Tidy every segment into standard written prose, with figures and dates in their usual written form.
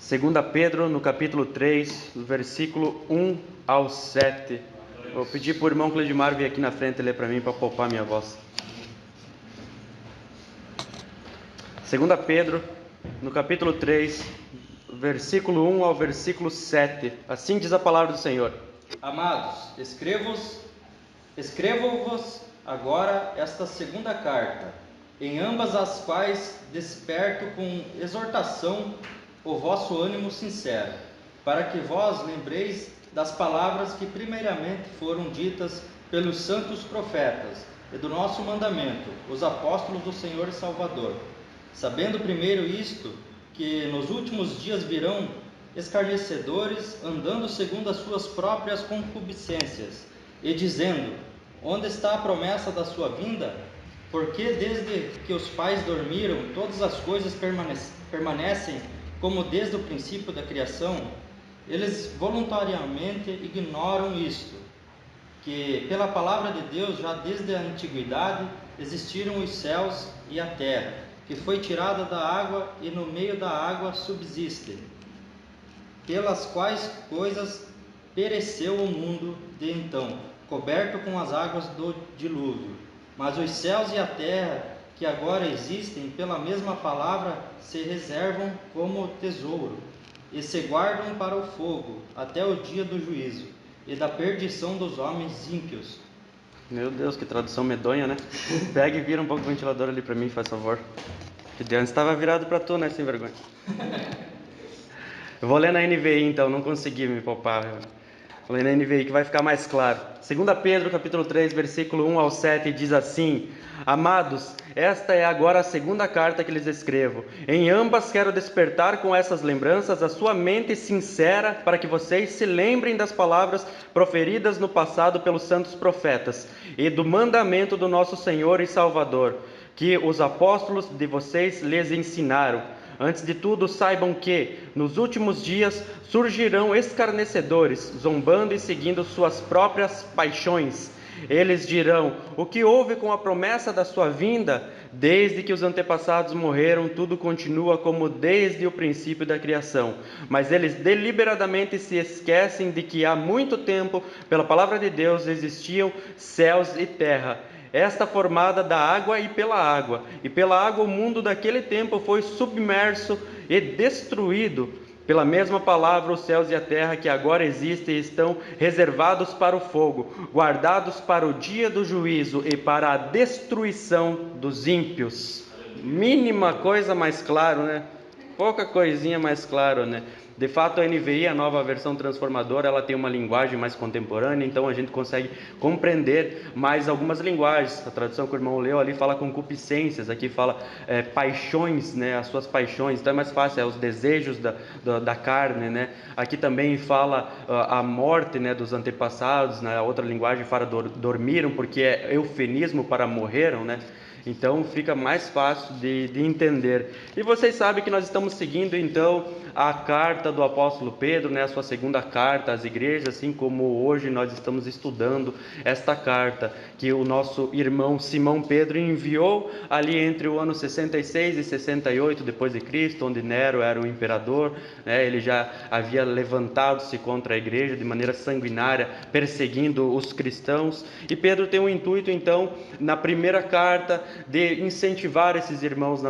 Segunda Pedro, no capítulo 3, do versículo 1 ao 7. Vou pedir para o irmão Cledimar vir aqui na frente ler para mim, para poupar minha voz. Segunda Pedro, no capítulo 3, versículo 1 ao versículo 7. Assim diz a palavra do Senhor. Amados, escrevo-vos agora esta segunda carta, em ambas as quais desperto com exortação o vosso ânimo sincero, para que vós lembreis das palavras que primeiramente foram ditas pelos santos profetas e do nosso mandamento, os apóstolos do Senhor e Salvador, sabendo primeiro isto, que nos últimos dias virão escarnecedores, andando segundo as suas próprias concupiscências, e dizendo: onde está a promessa da sua vinda? Porque desde que os pais dormiram, todas as coisas permanecem como desde o princípio da criação. Eles voluntariamente ignoram isto, que pela palavra de Deus já desde a antiguidade existiram os céus e a terra, que foi tirada da água e no meio da água subsiste, pelas quais coisas pereceu o mundo de então, coberto com as águas do dilúvio. Mas os céus e a terra que agora existem, pela mesma palavra, se reservam como tesouro, e se guardam para o fogo, até o dia do juízo, e da perdição dos homens ímpios. Meu Deus, que tradução medonha, né? Pega e vira um pouco o ventilador ali para mim, faz favor. Que antes estava virado para tu, né, sem vergonha. Eu vou ler na NVI então, não consegui me poupar. Vou ler na NVI que vai ficar mais claro. 2 Pedro, capítulo 3, versículo 1 ao 7, diz assim: Amados, esta é agora a segunda carta que lhes escrevo. Em ambas quero despertar com essas lembranças a sua mente sincera, para que vocês se lembrem das palavras proferidas no passado pelos santos profetas, e do mandamento do nosso Senhor e Salvador, que os apóstolos de vocês lhes ensinaram. Antes de tudo, saibam que, nos últimos dias, surgirão escarnecedores, zombando e seguindo suas próprias paixões. Eles dirão: o que houve com a promessa da sua vinda? Desde que os antepassados morreram, tudo continua como desde o princípio da criação. Mas eles deliberadamente se esquecem de que há muito tempo, pela palavra de Deus, existiam céus e terra, esta formada da água, e pela água o mundo daquele tempo foi submerso e destruído. Pela mesma palavra, os céus e a terra que agora existem estão reservados para o fogo, guardados para o dia do juízo e para a destruição dos ímpios. Mínima coisa mais claro, né? Pouca coisinha mais claro, né? De fato, a NVI, a nova versão transformadora, ela tem uma linguagem mais contemporânea, então a gente consegue compreender mais algumas linguagens. A tradução que o irmão leu ali fala concupiscências, aqui fala paixões, né? As suas paixões, então é mais fácil, os desejos da carne, né? Aqui também fala a morte, né, dos antepassados, né? A outra linguagem fala dormiram, porque é eufemismo para morreram, né? Então fica mais fácil de entender. E vocês sabem que nós estamos seguindo então a carta do apóstolo Pedro, né, a sua segunda carta às igrejas, assim como hoje nós estamos estudando esta carta que o nosso irmão Simão Pedro enviou ali entre o ano 66 e 68 depois de Cristo, onde Nero era o imperador, né, ele já havia levantado-se contra a igreja de maneira sanguinária, perseguindo os cristãos. E Pedro tem o intuito então, na primeira carta, de incentivar esses irmãos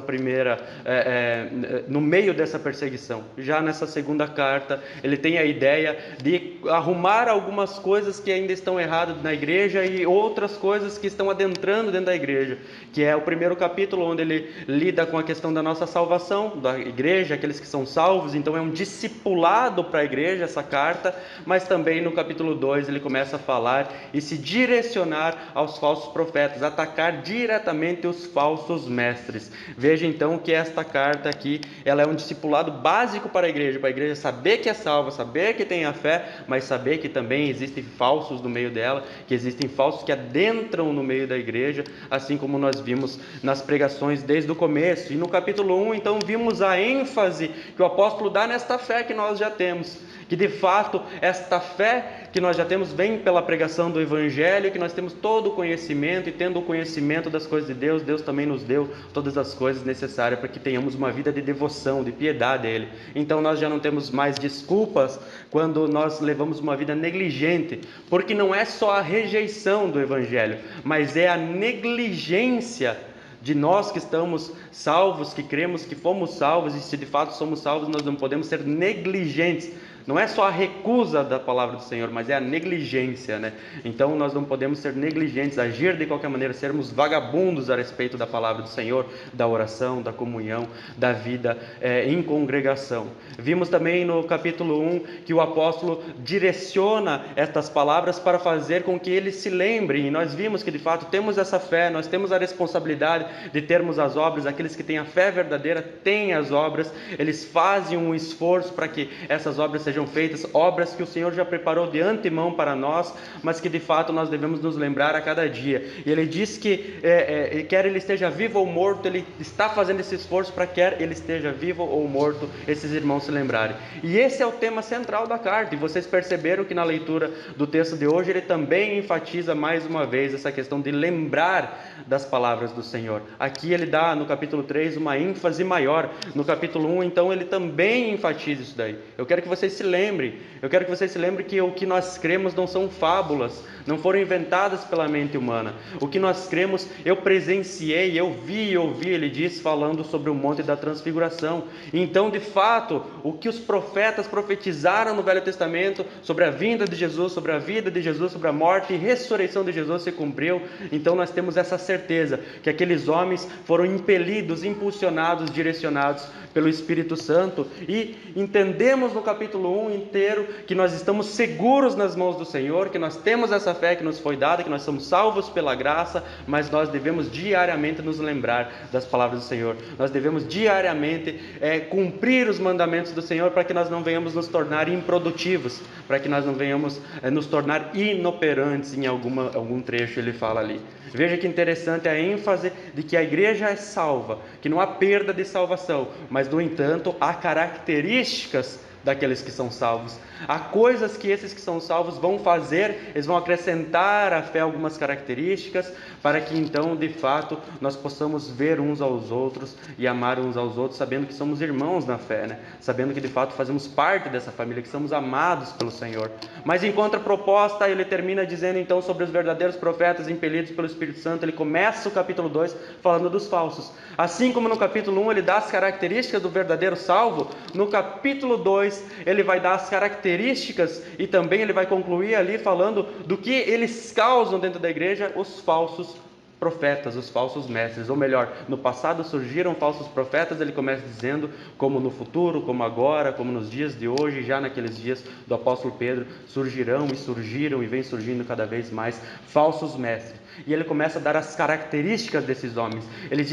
no meio dessa perseguição. Já nessa segunda carta, ele tem a ideia de arrumar algumas coisas que ainda estão erradas na igreja e outras coisas que estão adentrando dentro da igreja, que é o primeiro capítulo, onde ele lida com a questão da nossa salvação, da igreja, aqueles que são salvos, então é um discipulado para a igreja essa carta, mas também no capítulo 2 ele começa a falar e se direcionar aos falsos profetas, atacar diretamente os falsos mestres. Veja então que esta carta aqui, ela é um discipulado básico para a igreja saber que é salva, saber que tem a fé, mas saber que também existem falsos no meio dela, que existem falsos que adentram no meio da igreja, assim como nós vimos nas pregações desde o começo. E no capítulo 1, então, vimos a ênfase que o apóstolo dá nesta fé que nós já temos. que de fato esta fé que nós já temos vem pela pregação do Evangelho, que nós temos todo o conhecimento, e tendo o conhecimento das coisas de Deus, Deus também nos deu todas as coisas necessárias para que tenhamos uma vida de devoção, de piedade a Ele. Então nós já não temos mais desculpas quando nós levamos uma vida negligente, porque não é só a rejeição do Evangelho, mas é a negligência de nós que estamos salvos, que cremos que fomos salvos, e se de fato somos salvos, nós não podemos ser negligentes. Não é só a recusa da palavra do Senhor, mas é a negligência, né? Então nós não podemos ser negligentes, agir de qualquer maneira, sermos vagabundos a respeito da palavra do Senhor, da oração, da comunhão, da vida em congregação. Vimos também no capítulo 1 que o apóstolo direciona estas palavras para fazer com que eles se lembrem, e nós vimos que de fato temos essa fé, nós temos a responsabilidade de termos as obras. Aqueles que têm a fé verdadeira têm as obras, eles fazem um esforço para que essas obras sejam feitas, obras que o Senhor já preparou de antemão para nós, mas que de fato nós devemos nos lembrar a cada dia. E ele diz que quer ele esteja vivo ou morto, ele está fazendo esse esforço para quer ele esteja vivo ou morto, esses irmãos se lembrarem. E esse é o tema central da carta, e vocês perceberam que na leitura do texto de hoje ele também enfatiza mais uma vez essa questão de lembrar das palavras do Senhor. Aqui ele dá no capítulo 3 uma ênfase maior, no capítulo 1 então ele também enfatiza isso daí. Eu quero que vocês se lembrem que o que nós cremos não são fábulas, não foram inventadas pela mente humana. O que nós cremos, eu presenciei, eu vi e ouvi, ele diz, falando sobre o monte da transfiguração. Então, de fato, o que os profetas profetizaram no Velho Testamento sobre a vinda de Jesus, sobre a vida de Jesus, sobre a morte e ressurreição de Jesus se cumpriu. Então nós temos essa certeza que aqueles homens foram impelidos, impulsionados, direcionados pelo Espírito Santo, e entendemos no capítulo 1 inteiro que nós estamos seguros nas mãos do Senhor, que nós temos essa fé que nos foi dada, que nós somos salvos pela graça, mas nós devemos diariamente nos lembrar das palavras do Senhor. Nós devemos diariamente cumprir os mandamentos do Senhor, para que nós não venhamos nos tornar improdutivos, para que nós não venhamos nos tornar inoperantes em algum trecho ele fala ali. Veja que interessante a ênfase de que a igreja é salva, que não há perda de salvação, mas no entanto há características daqueles que são salvos. Há coisas que esses que são salvos vão fazer, eles vão acrescentar à fé algumas características, para que então de fato nós possamos ver uns aos outros e amar uns aos outros, sabendo que somos irmãos na fé, né? Sabendo que de fato fazemos parte dessa família, que somos amados pelo Senhor. Mas em contraproposta, ele termina dizendo então sobre os verdadeiros profetas impelidos pelo Espírito Santo. Ele começa o capítulo 2 falando dos falsos. Assim como no capítulo 1 ele dá as características do verdadeiro salvo, no capítulo 2 ele vai dar as características, e também ele vai concluir ali falando do que eles causam dentro da igreja: os falsos profetas, os falsos mestres. Ou melhor, no passado surgiram falsos profetas, ele começa dizendo, como no futuro, como agora, como nos dias de hoje, já naqueles dias do apóstolo Pedro, surgirão e surgiram e vem surgindo cada vez mais falsos mestres. E ele começa a dar as características desses homens. Ele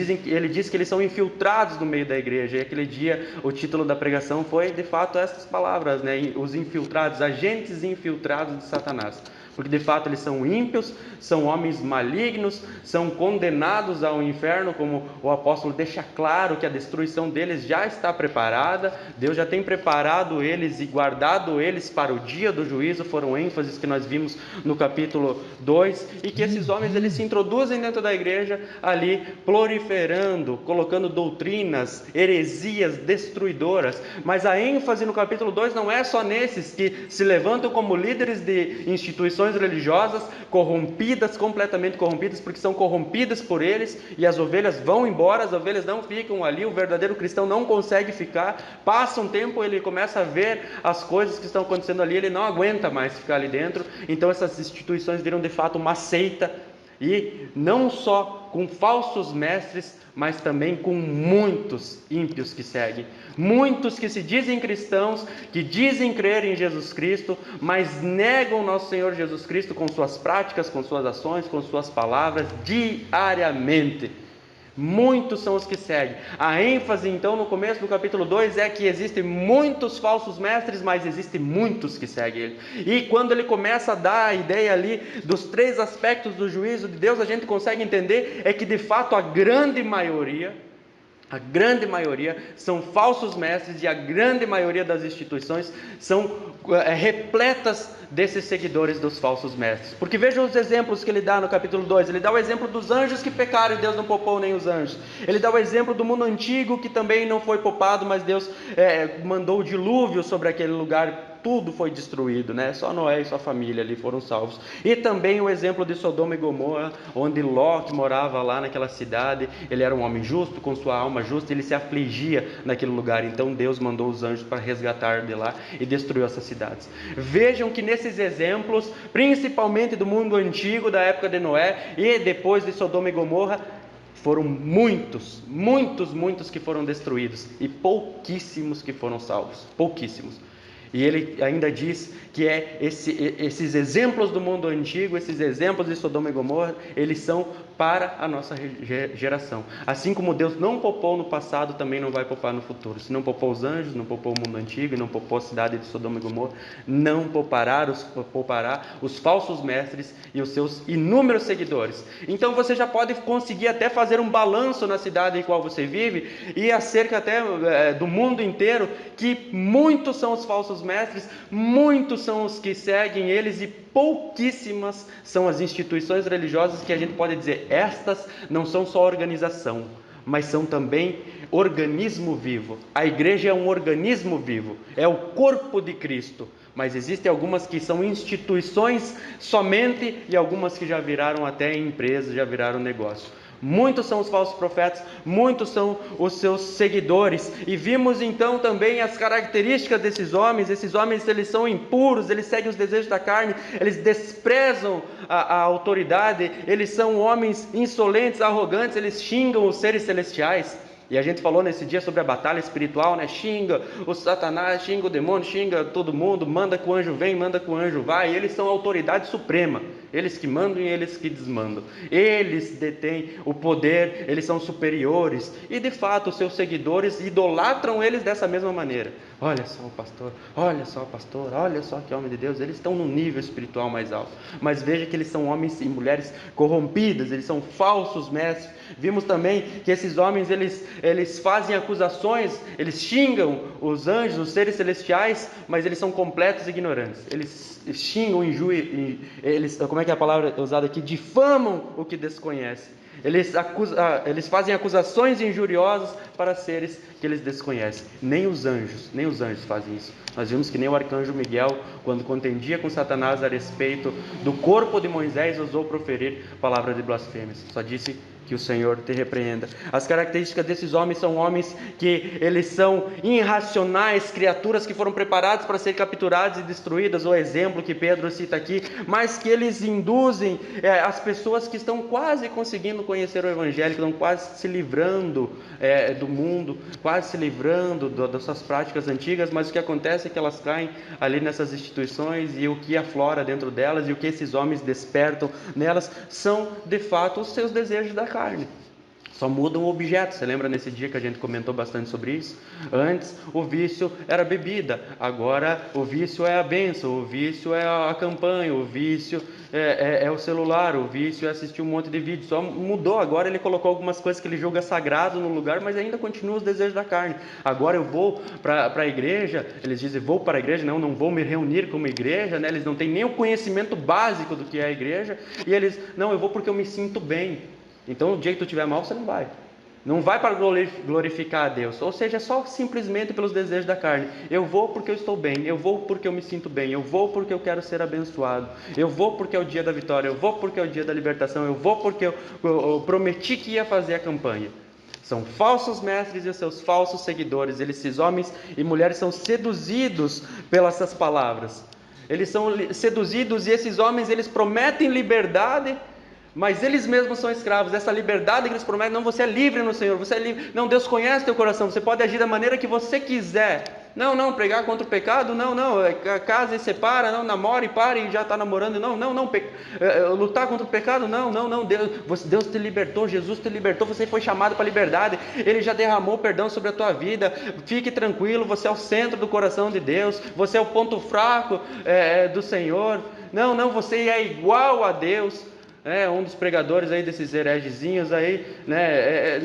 diz que eles são infiltrados no meio da igreja, e aquele dia o título da pregação foi de fato essas palavras, né? Os infiltrados, agentes infiltrados de Satanás. Porque de fato eles são ímpios, são homens malignos, são condenados ao inferno, como o apóstolo deixa claro que a destruição deles já está preparada. Deus já tem preparado eles e guardado eles para o dia do juízo. Foram ênfases que nós vimos no capítulo 2, e que esses homens eles se introduzem dentro da igreja ali, proliferando, colocando doutrinas, heresias destruidoras. Mas a ênfase no capítulo 2 não é só nesses que se levantam como líderes de instituições religiosas corrompidas, completamente corrompidas, porque são corrompidas por eles, e as ovelhas vão embora, as ovelhas não ficam ali, o verdadeiro cristão não consegue ficar. Passa um tempo, ele começa a ver as coisas que estão acontecendo ali, ele não aguenta mais ficar ali dentro. Então essas instituições viram de fato uma seita, e não só com falsos mestres, mas também com muitos ímpios que seguem, muitos que se dizem cristãos, que dizem crer em Jesus Cristo, mas negam nosso Senhor Jesus Cristo com suas práticas, com suas ações, com suas palavras, diariamente. Muitos são os que seguem. A ênfase então no começo do capítulo 2 é que existem muitos falsos mestres, mas existem muitos que seguem ele. E quando ele começa a dar a ideia ali dos 3 aspectos do juízo de Deus, a gente consegue entender que de fato a grande maioria A grande maioria são falsos mestres e a grande maioria das instituições são repletas desses seguidores dos falsos mestres. Porque vejam os exemplos que ele dá no capítulo 2. Ele dá o exemplo dos anjos que pecaram e Deus não poupou nem os anjos. Ele dá o exemplo do mundo antigo que também não foi poupado, mas Deus mandou o dilúvio sobre aquele lugar. Tudo foi destruído, né? Só Noé e sua família ali foram salvos. E também o exemplo de Sodoma e Gomorra, onde Ló, que morava lá naquela cidade, ele era um homem justo, com sua alma justa, ele se afligia naquele lugar. Então Deus mandou os anjos para resgatar de lá e destruiu essas cidades. Vejam que nesses exemplos, principalmente do mundo antigo, da época de Noé, e depois de Sodoma e Gomorra, foram muitos que foram destruídos, e pouquíssimos que foram salvos. Pouquíssimos. E ele ainda diz que esses exemplos do mundo antigo, esses exemplos de Sodoma e Gomorra, eles são para a nossa geração. Assim como Deus não poupou no passado, também não vai poupar no futuro. Se não poupou os anjos, não poupou o mundo antigo, não poupou a cidade de Sodoma e Gomorra, não poupará os falsos mestres e os seus inúmeros seguidores. Então você já pode conseguir até fazer um balanço na cidade em qual você vive e acerca até do mundo inteiro, que muitos são os falsos mestres, muitos são os que seguem eles e pouquíssimas são as instituições religiosas que a gente pode dizer, estas não são só organização, mas são também organismo vivo. A igreja é um organismo vivo, é o corpo de Cristo, mas existem algumas que são instituições somente e algumas que já viraram até empresas, já viraram negócio. Muitos são os falsos profetas, muitos são os seus seguidores, e vimos então também as características desses homens. Esses homens, eles são impuros, eles seguem os desejos da carne, eles desprezam a autoridade, eles são homens insolentes, arrogantes, eles xingam os seres celestiais. E a gente falou nesse dia sobre a batalha espiritual, né? Xinga o Satanás, xinga o demônio, xinga todo mundo, manda que o anjo vem, manda que o anjo vai. E eles são a autoridade suprema, eles que mandam e eles que desmandam. Eles detêm o poder, eles são superiores. E de fato os seus seguidores idolatram eles dessa mesma maneira. Olha só o pastor, olha só a pastora, olha só que homem de Deus. Eles estão num nível espiritual mais alto. Mas veja que eles são homens e mulheres corrompidas, eles são falsos mestres. Vimos também que esses homens, eles fazem acusações, eles xingam os anjos, os seres celestiais, mas eles são completos ignorantes. Eles xingam, injuriam, como é que é a palavra usada aqui? Difamam o que desconhecem. Eles fazem acusações injuriosas para seres que eles desconhecem. Nem os anjos fazem isso. Nós vimos que nem o arcanjo Miguel, quando contendia com Satanás a respeito do corpo de Moisés, ousou proferir palavra de blasfêmias. Só disse que o Senhor te repreenda. As características desses homens são homens que eles são irracionais, criaturas que foram preparadas para ser capturadas e destruídas, o exemplo que Pedro cita aqui, mas que eles induzem as pessoas que estão quase conseguindo conhecer o Evangelho, que estão quase se livrando do mundo, quase se livrando das suas práticas antigas, mas o que acontece é que elas caem ali nessas instituições, e o que aflora dentro delas e o que esses homens despertam nelas são de fato os seus desejos da carne. Só mudam o objeto. Você lembra nesse dia que a gente comentou bastante sobre isso? Antes o vício era bebida, agora o vício é a bênção, o vício é a campanha, o vício é o celular, o vício é assistir um monte de vídeo. Só mudou, agora ele colocou algumas coisas que ele julga sagrado no lugar, mas ainda continua os desejos da carne. Agora eu vou para a igreja, eles dizem vou para a igreja, não vou me reunir como igreja, né? Eles não têm nem o conhecimento básico do que é a igreja, e eles, não, eu vou porque eu me sinto bem. Então, o dia que tu estiver mal, você não vai. Não vai para glorificar a Deus. Ou seja, é só simplesmente pelos desejos da carne. Eu vou porque eu estou bem. Eu vou porque eu me sinto bem. Eu vou porque eu quero ser abençoado. Eu vou porque é o dia da vitória. Eu vou porque é o dia da libertação. Eu vou porque eu prometi que ia fazer a campanha. São falsos mestres e os seus falsos seguidores. Esses homens e mulheres são seduzidos pelas essas palavras. Eles são seduzidos, e esses homens, eles prometem liberdade, mas eles mesmos são escravos. Essa liberdade que eles prometem, não, você é livre no Senhor, você é livre. Não, Deus conhece teu coração, você pode agir da maneira que você quiser. Não, pregar contra o pecado, não, casa e separa, não, namora e para e já está namorando, não, lutar contra o pecado, não, Deus te libertou, Jesus te libertou, você foi chamado para a liberdade, Ele já derramou perdão sobre a tua vida, fique tranquilo, você é o centro do coração de Deus, você é o ponto fraco do Senhor. Não, você é igual a Deus. um dos pregadores aí desses heregezinhos aí, né?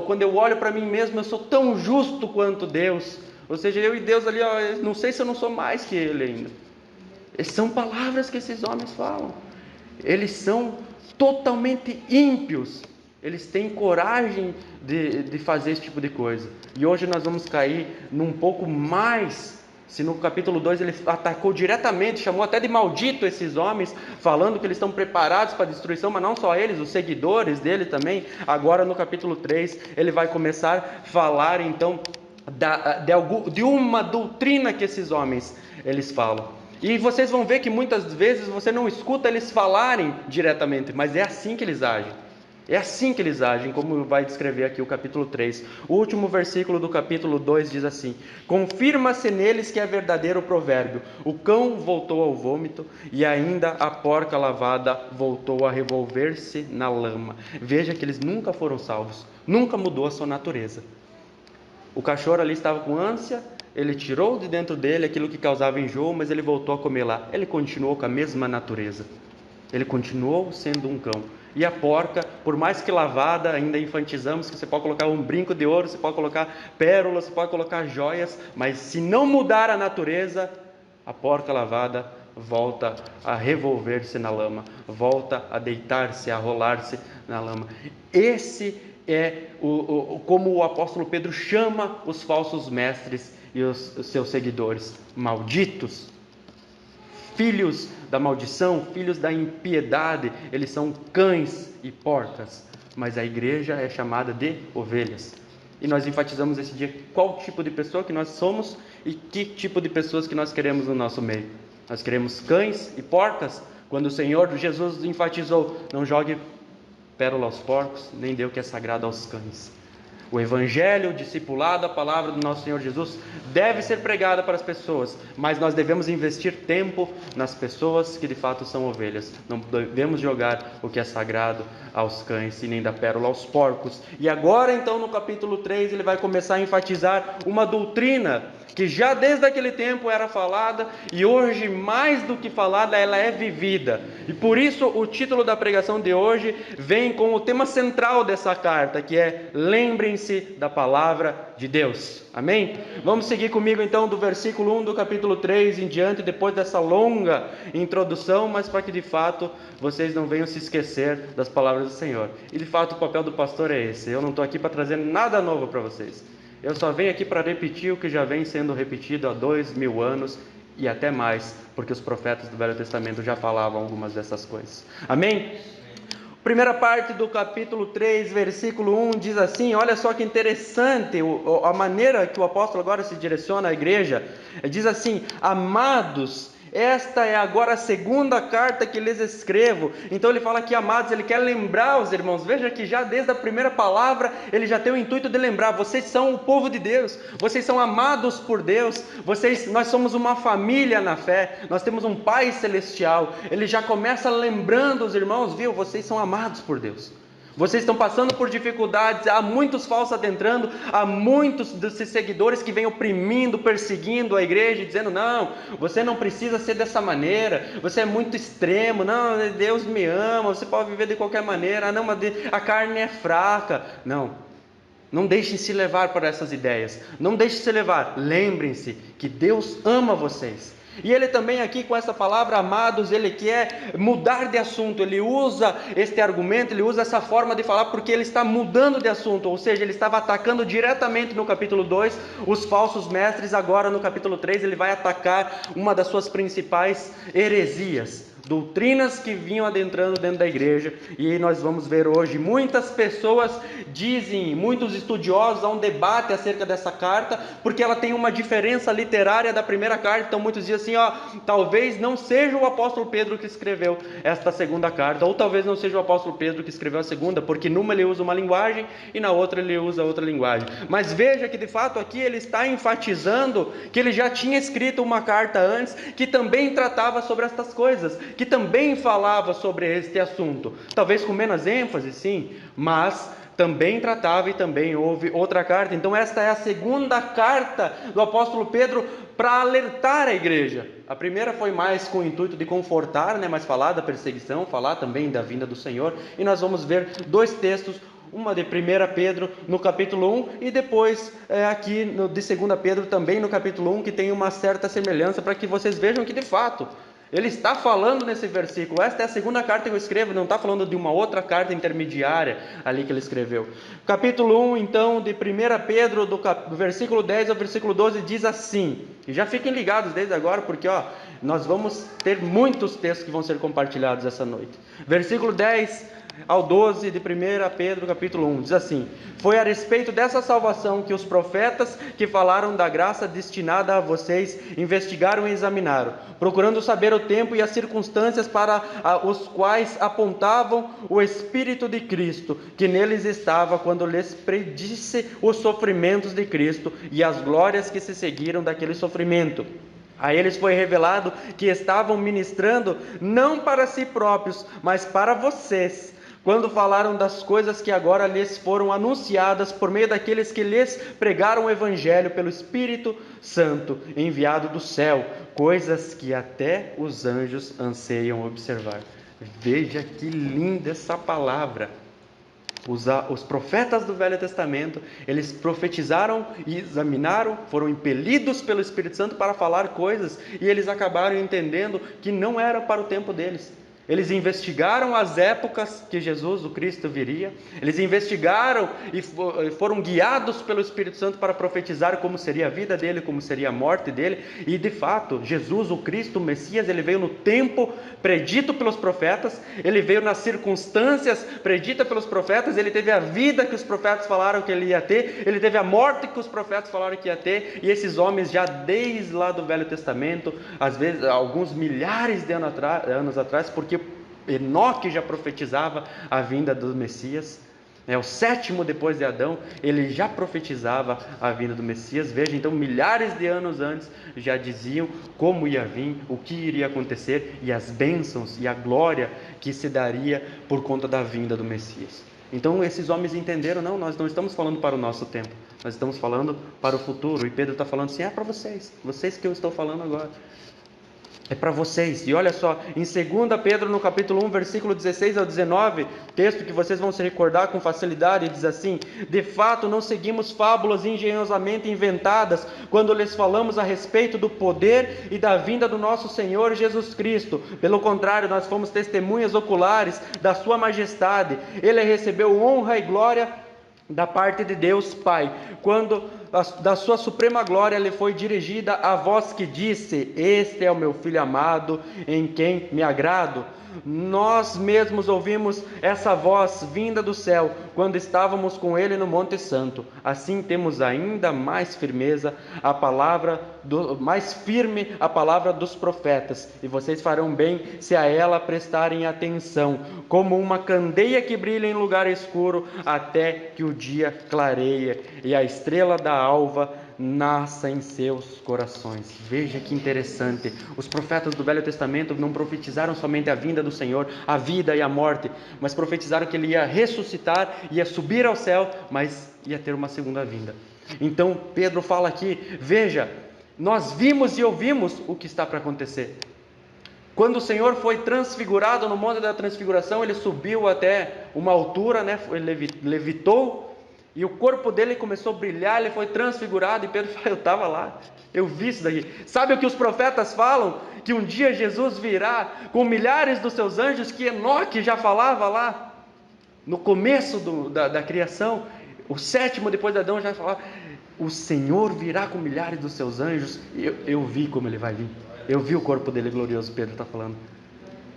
Quando eu olho para mim mesmo, eu sou tão justo quanto Deus. Ou seja, eu e Deus ali, não sei se eu não sou mais que Ele ainda. São palavras que esses homens falam. Eles são totalmente ímpios. Eles têm coragem de fazer esse tipo de coisa. E hoje nós vamos cair num pouco mais. Se no capítulo 2 ele atacou diretamente, chamou até de maldito esses homens, falando que eles estão preparados para a destruição, mas não só eles, os seguidores dele também. Agora no capítulo 3 ele vai começar a falar então de uma doutrina que esses homens eles falam. E vocês vão ver que muitas vezes você não escuta eles falarem diretamente, mas é assim que eles agem. É assim que eles agem, como vai descrever aqui o capítulo 3. O último versículo do capítulo 2 diz assim: confirma-se neles que é verdadeiro o provérbio: o cão voltou ao vômito e ainda a porca lavada voltou a revolver-se na lama. Veja que eles nunca foram salvos, nunca mudou a sua natureza. O cachorro ali estava com ânsia, ele tirou de dentro dele aquilo que causava enjoo, mas ele voltou a comer lá. Ele continuou com a mesma natureza. Ele continuou sendo um cão. E a porca, por mais que lavada, ainda enfatizamos que você pode colocar um brinco de ouro, você pode colocar pérolas, você pode colocar joias, mas se não mudar a natureza, a porca lavada volta a revolver-se na lama, volta a deitar-se, a rolar-se na lama. Esse é como o apóstolo Pedro chama os falsos mestres e os seus seguidores: malditos, filhos da maldição, filhos da impiedade. Eles são cães e porcas, mas a igreja é chamada de ovelhas. E nós enfatizamos esse dia qual tipo de pessoa que nós somos e que tipo de pessoas que nós queremos no nosso meio. Nós queremos cães e porcas, quando o Senhor Jesus enfatizou: não jogue pérola aos porcos, nem dê o que é sagrado aos cães. O evangelho, o discipulado, a palavra do nosso Senhor Jesus deve ser pregada para as pessoas, mas nós devemos investir tempo nas pessoas que de fato são ovelhas. Não devemos jogar o que é sagrado aos cães e nem dar pérola aos porcos. E agora então no capítulo 3 ele vai começar a enfatizar uma doutrina que já desde aquele tempo era falada e hoje mais do que falada ela é vivida. E por isso o título da pregação de hoje vem com o tema central dessa carta, que é: lembrem-se da palavra de Deus. Amém? Vamos seguir comigo então do versículo 1 do capítulo 3 em diante, depois dessa longa introdução, mas para que de fato vocês não venham se esquecer das palavras do Senhor. E de fato o papel do pastor é esse. Eu não estou aqui para trazer nada novo para vocês. Eu só venho aqui para repetir o que já vem sendo repetido há 2000 anos e até mais, porque os profetas do Velho Testamento já falavam algumas dessas coisas. Amém? Primeira parte do capítulo 3, versículo 1 diz assim: olha só que interessante a maneira que o apóstolo agora se direciona à igreja. Diz assim: amados, esta é agora a segunda carta que lhes escrevo. Então ele fala aqui, amados, ele quer lembrar os irmãos. Veja que já desde a primeira palavra ele já tem o intuito de lembrar: vocês são o povo de Deus, vocês são amados por Deus, nós somos uma família na fé, nós temos um Pai Celestial. Ele já começa lembrando os irmãos: viu, vocês são amados por Deus. Vocês estão passando por dificuldades, há muitos falsos adentrando, há muitos desses seguidores que vêm oprimindo, perseguindo a igreja, dizendo: não, você não precisa ser dessa maneira, você é muito extremo, não, Deus me ama, você pode viver de qualquer maneira, não, mas a carne é fraca. Não deixem se levar por essas ideias, não deixem se levar, lembrem-se que Deus ama vocês. E ele também aqui com essa palavra amados, ele quer mudar de assunto, ele usa este argumento, ele usa essa forma de falar porque ele está mudando de assunto, ou seja, ele estava atacando diretamente no capítulo 2 os falsos mestres. Agora no capítulo 3 ele vai atacar uma das suas principais heresias, doutrinas que vinham adentrando dentro da igreja. E nós vamos ver hoje, muitas pessoas dizem, muitos estudiosos, há um debate acerca dessa carta, porque ela tem uma diferença literária da primeira carta. Então muitos dizem assim, talvez não seja o apóstolo Pedro que escreveu esta segunda carta, ou talvez não seja o apóstolo Pedro que escreveu a segunda, porque numa ele usa uma linguagem e na outra ele usa outra linguagem. Mas veja que de fato aqui ele está enfatizando que ele já tinha escrito uma carta antes, que também tratava sobre estas coisas, que também falava sobre este assunto, talvez com menos ênfase, sim, mas também tratava e também houve outra carta. Então esta é a segunda carta do apóstolo Pedro para alertar a igreja. A primeira foi mais com o intuito de confortar, mas falar da perseguição, falar também da vinda do Senhor. E nós vamos ver dois textos, uma de 1 Pedro no capítulo 1 e depois aqui de 2 Pedro também no capítulo 1, que tem uma certa semelhança, para que vocês vejam que de fato ele está falando nesse versículo. Esta é a segunda carta que eu escrevo, não está falando de uma outra carta intermediária ali que ele escreveu. Capítulo 1, então, de 1 Pedro, do versículo 10 ao versículo 12, diz assim, e já fiquem ligados desde agora, porque nós vamos ter muitos textos que vão ser compartilhados essa noite. Versículo 10 ao 12 de 1 Pedro capítulo 1, diz assim: foi a respeito dessa salvação que os profetas que falaram da graça destinada a vocês investigaram e examinaram, procurando saber o tempo e as circunstâncias para os quais apontavam o Espírito de Cristo, que neles estava quando lhes predisse os sofrimentos de Cristo e as glórias que se seguiram daquele sofrimento. A eles foi revelado que estavam ministrando não para si próprios, mas para vocês, quando falaram das coisas que agora lhes foram anunciadas por meio daqueles que lhes pregaram o Evangelho pelo Espírito Santo, enviado do céu, coisas que até os anjos anseiam observar. Veja que linda essa palavra. Os profetas do Velho Testamento, eles profetizaram e examinaram, foram impelidos pelo Espírito Santo para falar coisas, e eles acabaram entendendo que não era para o tempo deles. Eles investigaram as épocas que Jesus, o Cristo, viria. Eles investigaram e foram guiados pelo Espírito Santo para profetizar como seria a vida dele, como seria a morte dele. E de fato, Jesus, o Cristo, o Messias, ele veio no tempo predito pelos profetas. Ele veio nas circunstâncias preditas pelos profetas. Ele teve a vida que os profetas falaram que ele ia ter. Ele teve a morte que os profetas falaram que ia ter. E esses homens já desde lá do Velho Testamento, às vezes alguns milhares de anos atrás, porque Enoque já profetizava a vinda do Messias, o sétimo depois de Adão, ele já profetizava a vinda do Messias. Veja, então milhares de anos antes já diziam como ia vir, o que iria acontecer e as bênçãos e a glória que se daria por conta da vinda do Messias. Então esses homens entenderam, não, nós não estamos falando para o nosso tempo, nós estamos falando para o futuro. E Pedro está falando assim, é para vocês que eu estou falando agora. É para vocês. E olha só, em 2 Pedro, no capítulo 1, versículo 16 ao 19, texto que vocês vão se recordar com facilidade, diz assim: de fato, não seguimos fábulas engenhosamente inventadas, quando lhes falamos a respeito do poder e da vinda do nosso Senhor Jesus Cristo. Pelo contrário, nós fomos testemunhas oculares da sua majestade. Ele recebeu honra e glória da parte de Deus Pai, quando da sua suprema glória lhe foi dirigida a voz que disse: este é o meu Filho amado, em quem me agrado. Nós mesmos ouvimos essa voz vinda do céu, quando estávamos com ele no Monte Santo. Assim temos ainda mais firmeza mais firme a palavra dos profetas, e vocês farão bem se a ela prestarem atenção, como uma candeia que brilha em lugar escuro, até que o dia clareia e a estrela da alva nasça em seus corações. Veja que interessante, os profetas do Velho Testamento não profetizaram somente a vinda do Senhor, a vida e a morte, mas profetizaram que ele ia ressuscitar, ia subir ao céu, mas ia ter uma segunda vinda. Então Pedro fala aqui, veja, nós vimos e ouvimos o que está para acontecer. Quando o Senhor foi transfigurado no Monte da Transfiguração, ele subiu até uma altura, ele levitou, e o corpo dele começou a brilhar, ele foi transfigurado, e Pedro falou, eu estava lá, eu vi isso daqui. Sabe o que os profetas falam? Que um dia Jesus virá com milhares dos seus anjos, que Enoque já falava lá, no começo da criação, o sétimo depois de Adão já falava, o Senhor virá com milhares dos seus anjos, e eu vi como ele vai vir, eu vi o corpo dele glorioso, Pedro está falando.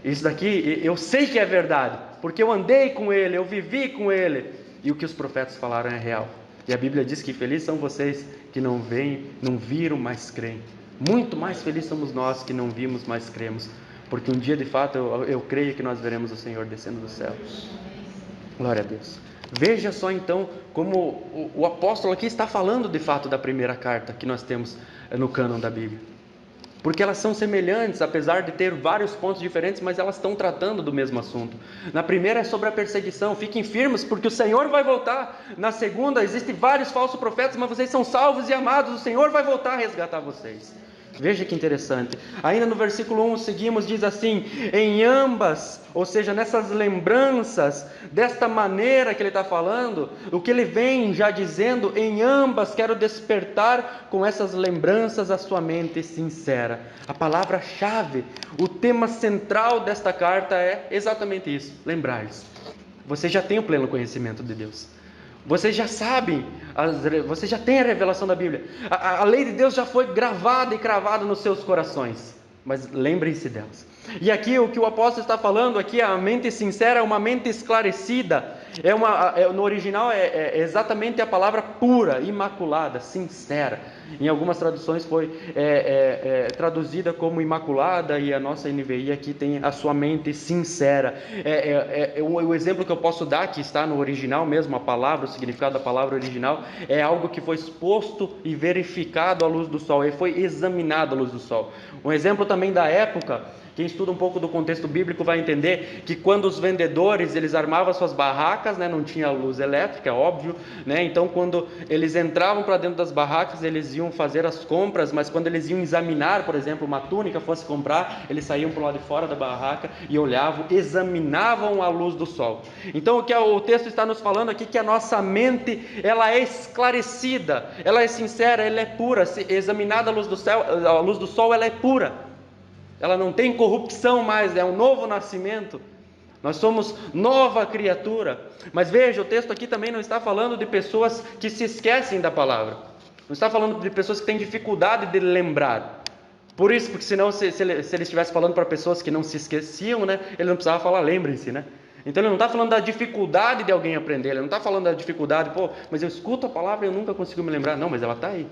Isso daqui, eu sei que é verdade, porque eu andei com ele, eu vivi com ele, e o que os profetas falaram é real. E a Bíblia diz que felizes são vocês que não veem, não viram, mas creem. Muito mais felizes somos nós que não vimos, mas cremos, porque um dia de fato eu creio que nós veremos o Senhor descendo do céu. Glória a Deus. Veja só então como o apóstolo aqui está falando de fato da primeira carta que nós temos no cânon da Bíblia. porque elas são semelhantes, apesar de ter vários pontos diferentes, mas elas estão tratando do mesmo assunto. Na primeira é sobre a perseguição, fiquem firmes, porque o Senhor vai voltar. Na segunda, existem vários falsos profetas, mas vocês são salvos e amados, o Senhor vai voltar a resgatar vocês. Veja que interessante. Ainda no versículo 1 seguimos, diz assim: em ambas, ou seja, nessas lembranças, desta maneira que ele está falando, o que ele vem já dizendo, em ambas quero despertar com essas lembranças a sua mente sincera. A palavra-chave, o tema central desta carta é exatamente isso: lembrar-lhes. Você já tem o pleno conhecimento de Deus. Vocês já sabem, você já tem a revelação da Bíblia. A lei de Deus já foi gravada e cravada nos seus corações. Mas lembrem-se delas. E aqui o que o apóstolo está falando aqui, a mente sincera, uma mente esclarecida. No original é exatamente a palavra pura, imaculada, sincera. Em algumas traduções foi traduzida como imaculada, e a nossa NVI aqui tem a sua mente sincera. O exemplo que eu posso dar, que está no original mesmo, a palavra, o significado da palavra original, é algo que foi exposto e verificado à luz do sol, ele foi examinado à luz do sol. Um exemplo também da época, quem estuda um pouco do contexto bíblico vai entender que quando os vendedores, eles armavam suas barracas, né, não tinha luz elétrica, é óbvio, né, então quando eles entravam para dentro das barracas, eles iam fazer as compras, mas quando eles iam examinar, por exemplo, uma túnica, fosse comprar, eles saíam para o lado de fora da barraca e olhavam, examinavam a luz do sol. Então o que o texto está nos falando aqui, que a nossa mente, ela é esclarecida, ela é sincera, ela é pura, examinada à luz do sol, ela é pura. Ela não tem corrupção mais, é um novo nascimento. Nós somos nova criatura. Mas veja, o texto aqui também não está falando de pessoas que se esquecem da palavra. Não está falando de pessoas que têm dificuldade de lembrar. Por isso, porque senão se ele estivesse falando para pessoas que não se esqueciam, né, ele não precisava falar lembrem-se, né? Então ele não está falando da dificuldade de alguém aprender, ele não está falando da dificuldade, mas eu escuto a palavra e eu nunca consigo me lembrar. Não, mas ela está aí.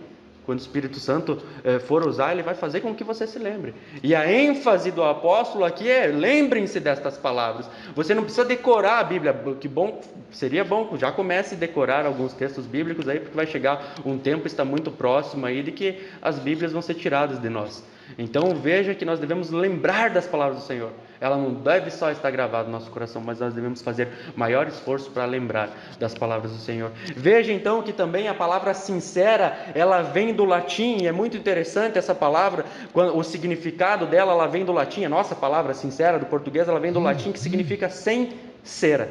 Quando o Espírito Santo for usar, ele vai fazer com que você se lembre. E a ênfase do apóstolo aqui é: lembrem-se destas palavras. Você não precisa decorar a Bíblia, que bom, seria bom, já comece a decorar alguns textos bíblicos aí, porque vai chegar um tempo, está muito próximo aí, de que as Bíblias vão ser tiradas de nós. Então veja que nós devemos lembrar das palavras do Senhor. Ela não deve só estar gravada no nosso coração, mas nós devemos fazer maior esforço para lembrar das palavras do Senhor. Veja então que também a palavra sincera, ela vem do latim, e é muito interessante essa palavra, o significado dela, ela vem do latim. A nossa palavra sincera do português, ela vem do latim, que significa sem cera.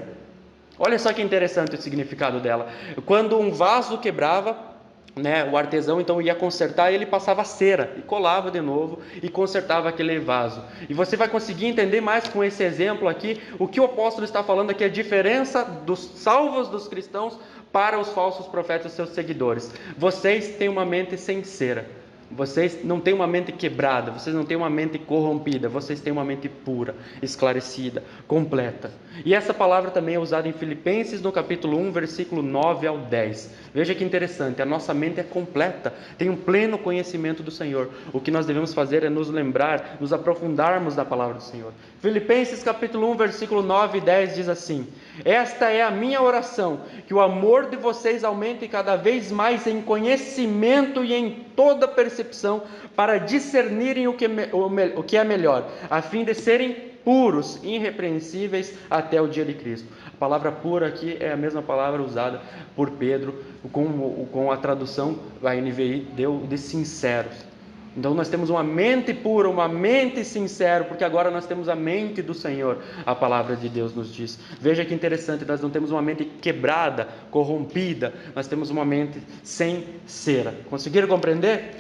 Olha só que interessante o significado dela. Quando um vaso quebrava, né, o artesão então ia consertar, ele passava cera e colava de novo e consertava aquele vaso. E você vai conseguir entender mais com esse exemplo aqui o que o apóstolo está falando aqui, a diferença dos salvos dos cristãos para os falsos profetas e seus seguidores. Vocês têm uma mente sem cera. Vocês não têm uma mente quebrada, vocês não têm uma mente corrompida, vocês têm uma mente pura, esclarecida, completa. E essa palavra também é usada em Filipenses, no capítulo 1, versículo 9 ao 10. Veja que interessante, a nossa mente é completa, tem um pleno conhecimento do Senhor. O que nós devemos fazer é nos lembrar, nos aprofundarmos da palavra do Senhor. Filipenses capítulo 1, versículo 9 e 10 diz assim: esta é a minha oração, que o amor de vocês aumente cada vez mais em conhecimento e em toda percepção, para discernirem o que é melhor, a fim de serem puros, irrepreensíveis até o dia de Cristo. A palavra pura aqui é a mesma palavra usada por Pedro, com a tradução, a NVI deu de sinceros. Então nós temos uma mente pura, uma mente sincera, porque agora nós temos a mente do Senhor, a palavra de Deus nos diz. Veja que interessante, nós não temos uma mente quebrada, corrompida, nós temos uma mente sem cera. Conseguiram compreender?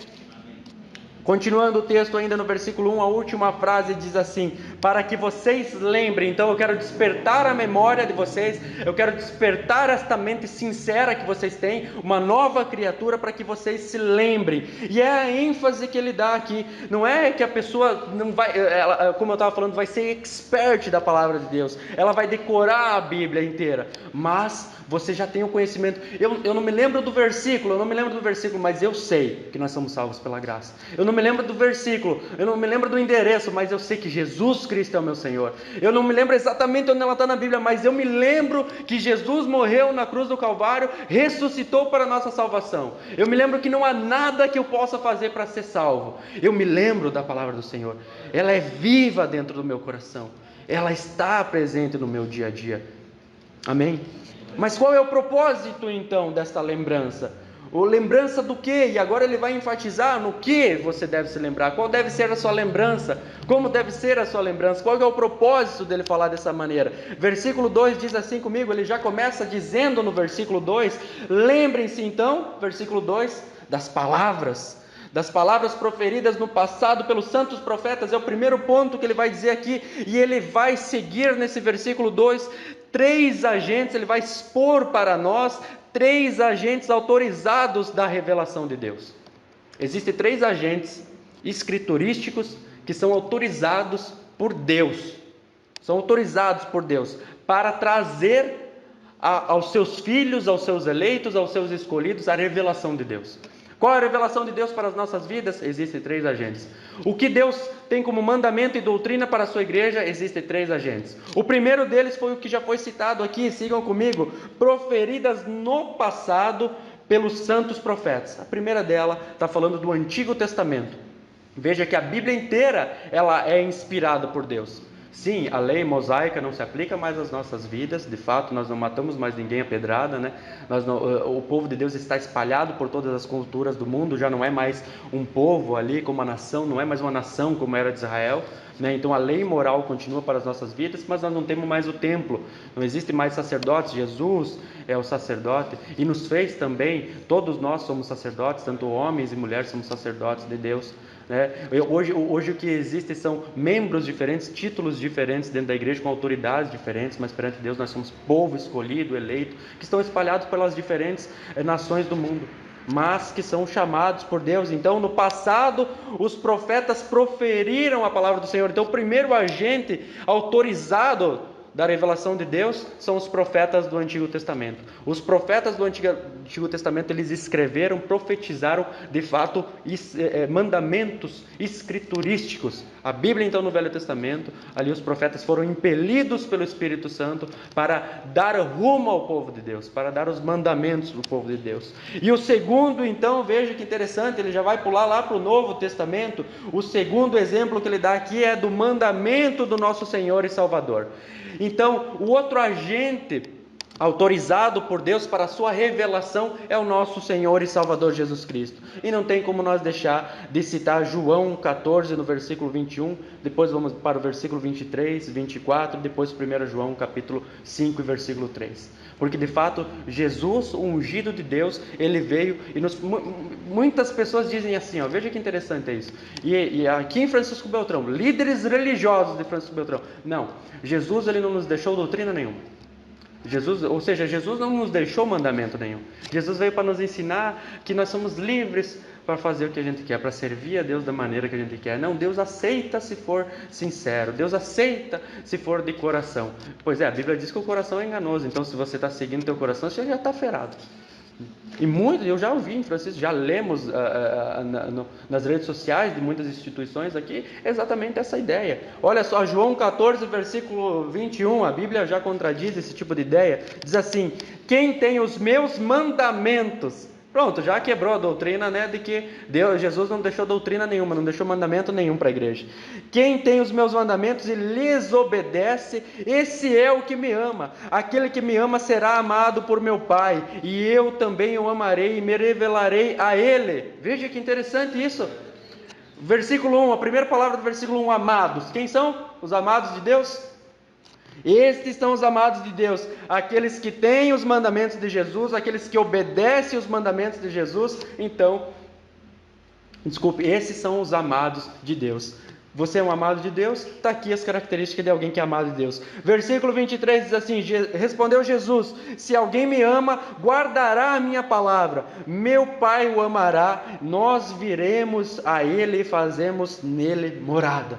Continuando o texto ainda no versículo 1, a última frase diz assim: para que vocês lembrem. Então eu quero despertar a memória de vocês, eu quero despertar esta mente sincera que vocês têm, uma nova criatura, para que vocês se lembrem. E é a ênfase que ele dá aqui, não é que a pessoa não vai, como eu estava falando, vai ser expert da palavra de Deus, ela vai decorar a Bíblia inteira, mas você já tem o conhecimento. Eu não me lembro do versículo, mas eu sei que nós somos salvos pela graça. Eu não me lembro do versículo, eu não me lembro do endereço, mas eu sei que Jesus Cristo é o meu Senhor. Eu não me lembro exatamente onde ela está na Bíblia, mas eu me lembro que Jesus morreu na cruz do Calvário, ressuscitou para a nossa salvação. Eu me lembro que não há nada que eu possa fazer para ser salvo. Eu me lembro da palavra do Senhor, ela é viva dentro do meu coração, ela está presente no meu dia a dia. Amém? Mas qual é o propósito então desta lembrança? Ou lembrança do que? E agora ele vai enfatizar no que você deve se lembrar. Qual deve ser a sua lembrança? Como deve ser a sua lembrança? Qual é o propósito dele falar dessa maneira? Versículo 2 diz assim comigo, ele já começa dizendo no versículo 2, lembrem-se então, versículo 2, das palavras proferidas no passado pelos santos profetas. É o primeiro ponto que ele vai dizer aqui, e ele vai seguir nesse versículo 2, 3 agentes, ele vai expor para nós 3 agentes autorizados da revelação de Deus. Existem 3 agentes escriturísticos que são autorizados por Deus. São autorizados por Deus para trazer aos seus filhos, aos seus eleitos, aos seus escolhidos, a revelação de Deus. Qual é a revelação de Deus para as nossas vidas? Existem 3 agentes. O que Deus tem como mandamento e doutrina para a sua igreja? Existem 3 agentes. O primeiro deles foi o que já foi citado aqui, sigam comigo, proferidas no passado pelos santos profetas. A primeira dela está falando do Antigo Testamento. Veja que a Bíblia inteira ela é inspirada por Deus. Sim, a lei mosaica não se aplica mais às nossas vidas, de fato nós não matamos mais ninguém a pedrada, né? O povo de Deus está espalhado por todas as culturas do mundo, já não é mais um povo ali como uma nação, não é mais uma nação como era de Israel, né? Então a lei moral continua para as nossas vidas, mas nós não temos mais o templo, não existe mais sacerdotes, Jesus é o sacerdote e nos fez também, todos nós somos sacerdotes, tanto homens e mulheres somos sacerdotes de Deus. Hoje o que existe são membros diferentes, títulos diferentes dentro da igreja, com autoridades diferentes, mas perante Deus nós somos povo escolhido, eleito, que estão espalhados pelas diferentes nações do mundo, mas que são chamados por Deus. Então no passado os profetas proferiram a palavra do Senhor. Então o primeiro agente autorizado da revelação de Deus são os profetas do Antigo Testamento. Os profetas do Antigo Testamento, eles escreveram, profetizaram, de fato, mandamentos escriturísticos. A Bíblia, então, no Velho Testamento, ali os profetas foram impelidos pelo Espírito Santo para dar rumo ao povo de Deus, para dar os mandamentos do povo de Deus. E o segundo, então, veja que interessante, ele já vai pular lá para o Novo Testamento. O segundo exemplo que ele dá aqui é do mandamento do nosso Senhor e Salvador. Então, o outro agente autorizado por Deus para a sua revelação é o nosso Senhor e Salvador Jesus Cristo. E não tem como nós deixar de citar João 14 no versículo 21, depois vamos para o versículo 23, 24, depois 1 João capítulo 5 e versículo 3. Porque de fato, Jesus, o ungido de Deus, ele veio e muitas pessoas dizem assim, veja que interessante é isso. E aqui em Francisco Beltrão, líderes religiosos de Francisco Beltrão, não, Jesus ele não nos deixou doutrina nenhuma. Jesus não nos deixou mandamento nenhum. Jesus veio para nos ensinar que nós somos livres para fazer o que a gente quer, para servir a Deus da maneira que a gente quer. Não, Deus aceita se for sincero, Deus aceita se for de coração. Pois é, a Bíblia diz que o coração é enganoso, então se você está seguindo o teu coração, você já está ferrado. E muito, eu já ouvi em Francisco, já lemos nas redes sociais de muitas instituições aqui, exatamente essa ideia. Olha só, João 14, versículo 21, a Bíblia já contradiz esse tipo de ideia, diz assim, quem tem os meus mandamentos, pronto, já quebrou a doutrina, de que Jesus não deixou doutrina nenhuma, não deixou mandamento nenhum para a igreja. Quem tem os meus mandamentos e lhes obedece, esse é o que me ama. Aquele que me ama será amado por meu Pai, e eu também o amarei e me revelarei a ele. Veja que interessante isso. Versículo 1, a primeira palavra do versículo 1, amados. Quem são os amados de Deus? Estes são os amados de Deus, aqueles que têm os mandamentos de Jesus, aqueles que obedecem os mandamentos de Jesus. Então, esses são os amados de Deus. Você é um amado de Deus? Está aqui as características de alguém que é amado de Deus. Versículo 23 diz assim, respondeu Jesus, se alguém me ama, guardará a minha palavra, meu Pai o amará, nós viremos a Ele e fazemos nele morada.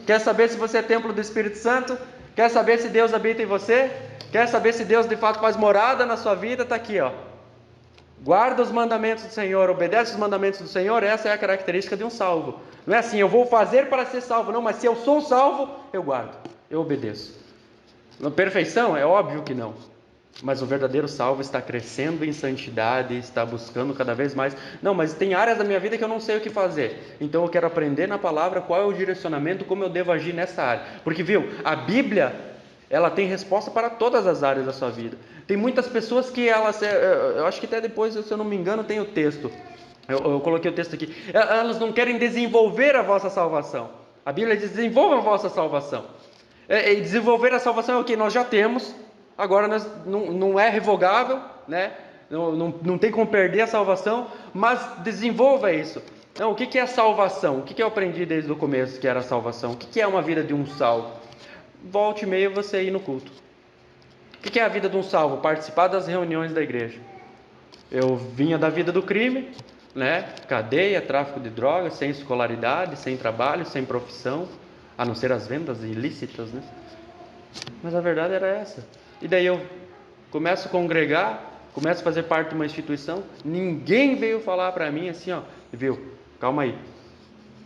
Quer saber se você é templo do Espírito Santo? Quer saber se Deus habita em você? Quer saber se Deus de fato faz morada na sua vida? Está aqui, guarda os mandamentos do Senhor, obedece os mandamentos do Senhor, essa é a característica de um salvo. Não é assim, eu vou fazer para ser salvo, não, mas se eu sou salvo, eu guardo, eu obedeço. Na perfeição? É óbvio que não. Mas o verdadeiro salvo está crescendo em santidade, está buscando cada vez mais. Não, mas tem áreas da minha vida que eu não sei o que fazer. Então eu quero aprender na palavra qual é o direcionamento, como eu devo agir nessa área. Porque viu, a Bíblia, ela tem resposta para todas as áreas da sua vida. Tem muitas pessoas que elas, eu acho que até depois, se eu não me engano, tem o texto. Eu coloquei o texto aqui. Elas não querem desenvolver a vossa salvação. A Bíblia diz, desenvolvam a vossa salvação. E desenvolver a salvação é o que nós já temos. Agora não é revogável, né? Não tem como perder a salvação, mas desenvolva isso. Então, o que é a salvação? O que eu aprendi desde o começo que era a salvação? O que é uma vida de um salvo? Volte e meia você ir no culto. O que é a vida de um salvo? Participar das reuniões da igreja. Eu vinha da vida do crime, né? Cadeia, tráfico de drogas, sem escolaridade, sem trabalho, sem profissão, a não ser as vendas ilícitas, né? Mas a verdade era essa. E daí eu começo a congregar, começo a fazer parte de uma instituição, ninguém veio falar para mim assim, ó, viu, calma aí,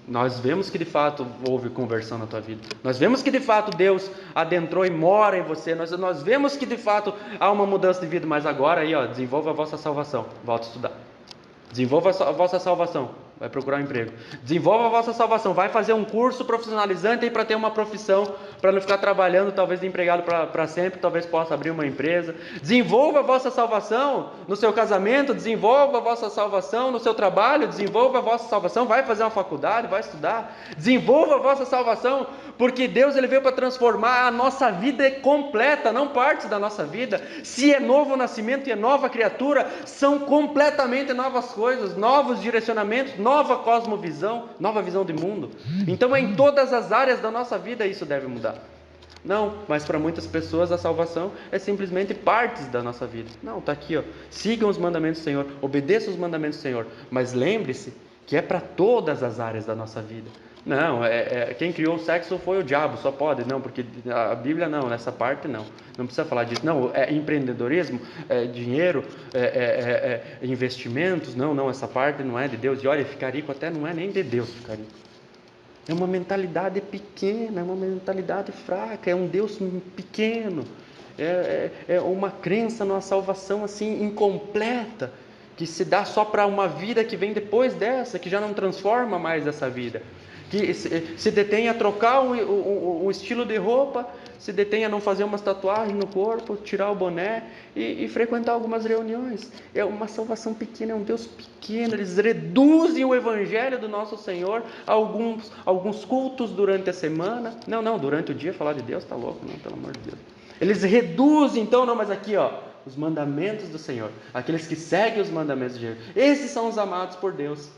nós vemos que de fato houve conversão na tua vida, nós vemos que de fato Deus adentrou e mora em você, nós vemos que de fato há uma mudança de vida, mas agora aí, ó, desenvolva a vossa salvação, volta a estudar, desenvolva a vossa salvação, vai procurar um emprego, desenvolva a vossa salvação, vai fazer um curso profissionalizante aí para ter uma profissão, para não ficar trabalhando talvez de empregado para sempre, talvez possa abrir uma empresa. Desenvolva a vossa salvação no seu casamento, desenvolva a vossa salvação no seu trabalho, desenvolva a vossa salvação, vai fazer uma faculdade, vai estudar, desenvolva a vossa salvação, porque Deus ele veio para transformar a nossa vida completa, não partes da nossa vida. Se é novo nascimento e é nova criatura, são completamente novas coisas, novos direcionamentos, nova cosmovisão, nova visão de mundo. Então em todas as áreas da nossa vida isso deve mudar. Não, mas para muitas pessoas a salvação é simplesmente partes da nossa vida. Não, está aqui, ó. Sigam os mandamentos do Senhor, obedeçam os mandamentos do Senhor, mas lembre-se que é para todas as áreas da nossa vida. Não, quem criou o sexo foi o diabo, só pode, não, porque a Bíblia não, nessa parte não precisa falar disso, não, é empreendedorismo, é dinheiro, investimentos, não, essa parte não é de Deus, e olha, ficar rico até não é nem de Deus ficar rico, é uma mentalidade pequena, é uma mentalidade fraca, é um Deus pequeno, é uma crença numa salvação assim incompleta, que se dá só para uma vida que vem depois dessa, que já não transforma mais essa vida, que se detém a trocar um estilo de roupa, se detém a não fazer umas tatuagens no corpo, tirar o boné e frequentar algumas reuniões. É uma salvação pequena, é um Deus pequeno. Eles reduzem o evangelho do nosso Senhor a alguns cultos durante a semana. Não, durante o dia falar de Deus, tá louco, não, pelo amor de Deus. Eles reduzem, então, não, mas aqui, ó, os mandamentos do Senhor, aqueles que seguem os mandamentos de Deus, esses são os amados por Deus.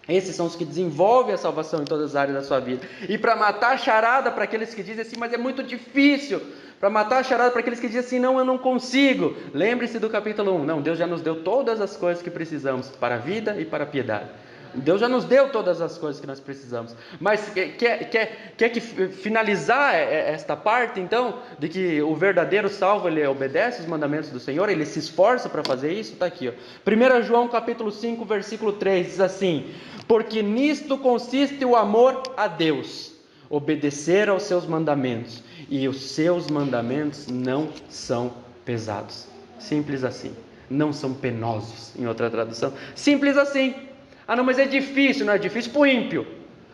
Esses são os que desenvolvem a salvação em todas as áreas da sua vida. E para matar a charada para aqueles que dizem assim, mas é muito difícil. Para matar a charada para aqueles que dizem assim, não, eu não consigo. Lembre-se do capítulo 1. Não, Deus já nos deu todas as coisas que precisamos para a vida e para a piedade. Deus já nos deu todas as coisas que nós precisamos. Mas quer que finalizar esta parte, então, de que o verdadeiro salvo, ele obedece os mandamentos do Senhor, ele se esforça para fazer isso? Está aqui, ó. 1 João capítulo 5, versículo 3, diz assim: porque nisto consiste o amor a Deus, obedecer aos seus mandamentos, e os seus mandamentos não são pesados. Simples assim. Não são penosos, em outra tradução. Simples assim. Ah, não, mas é difícil. Não é difícil para o ímpio.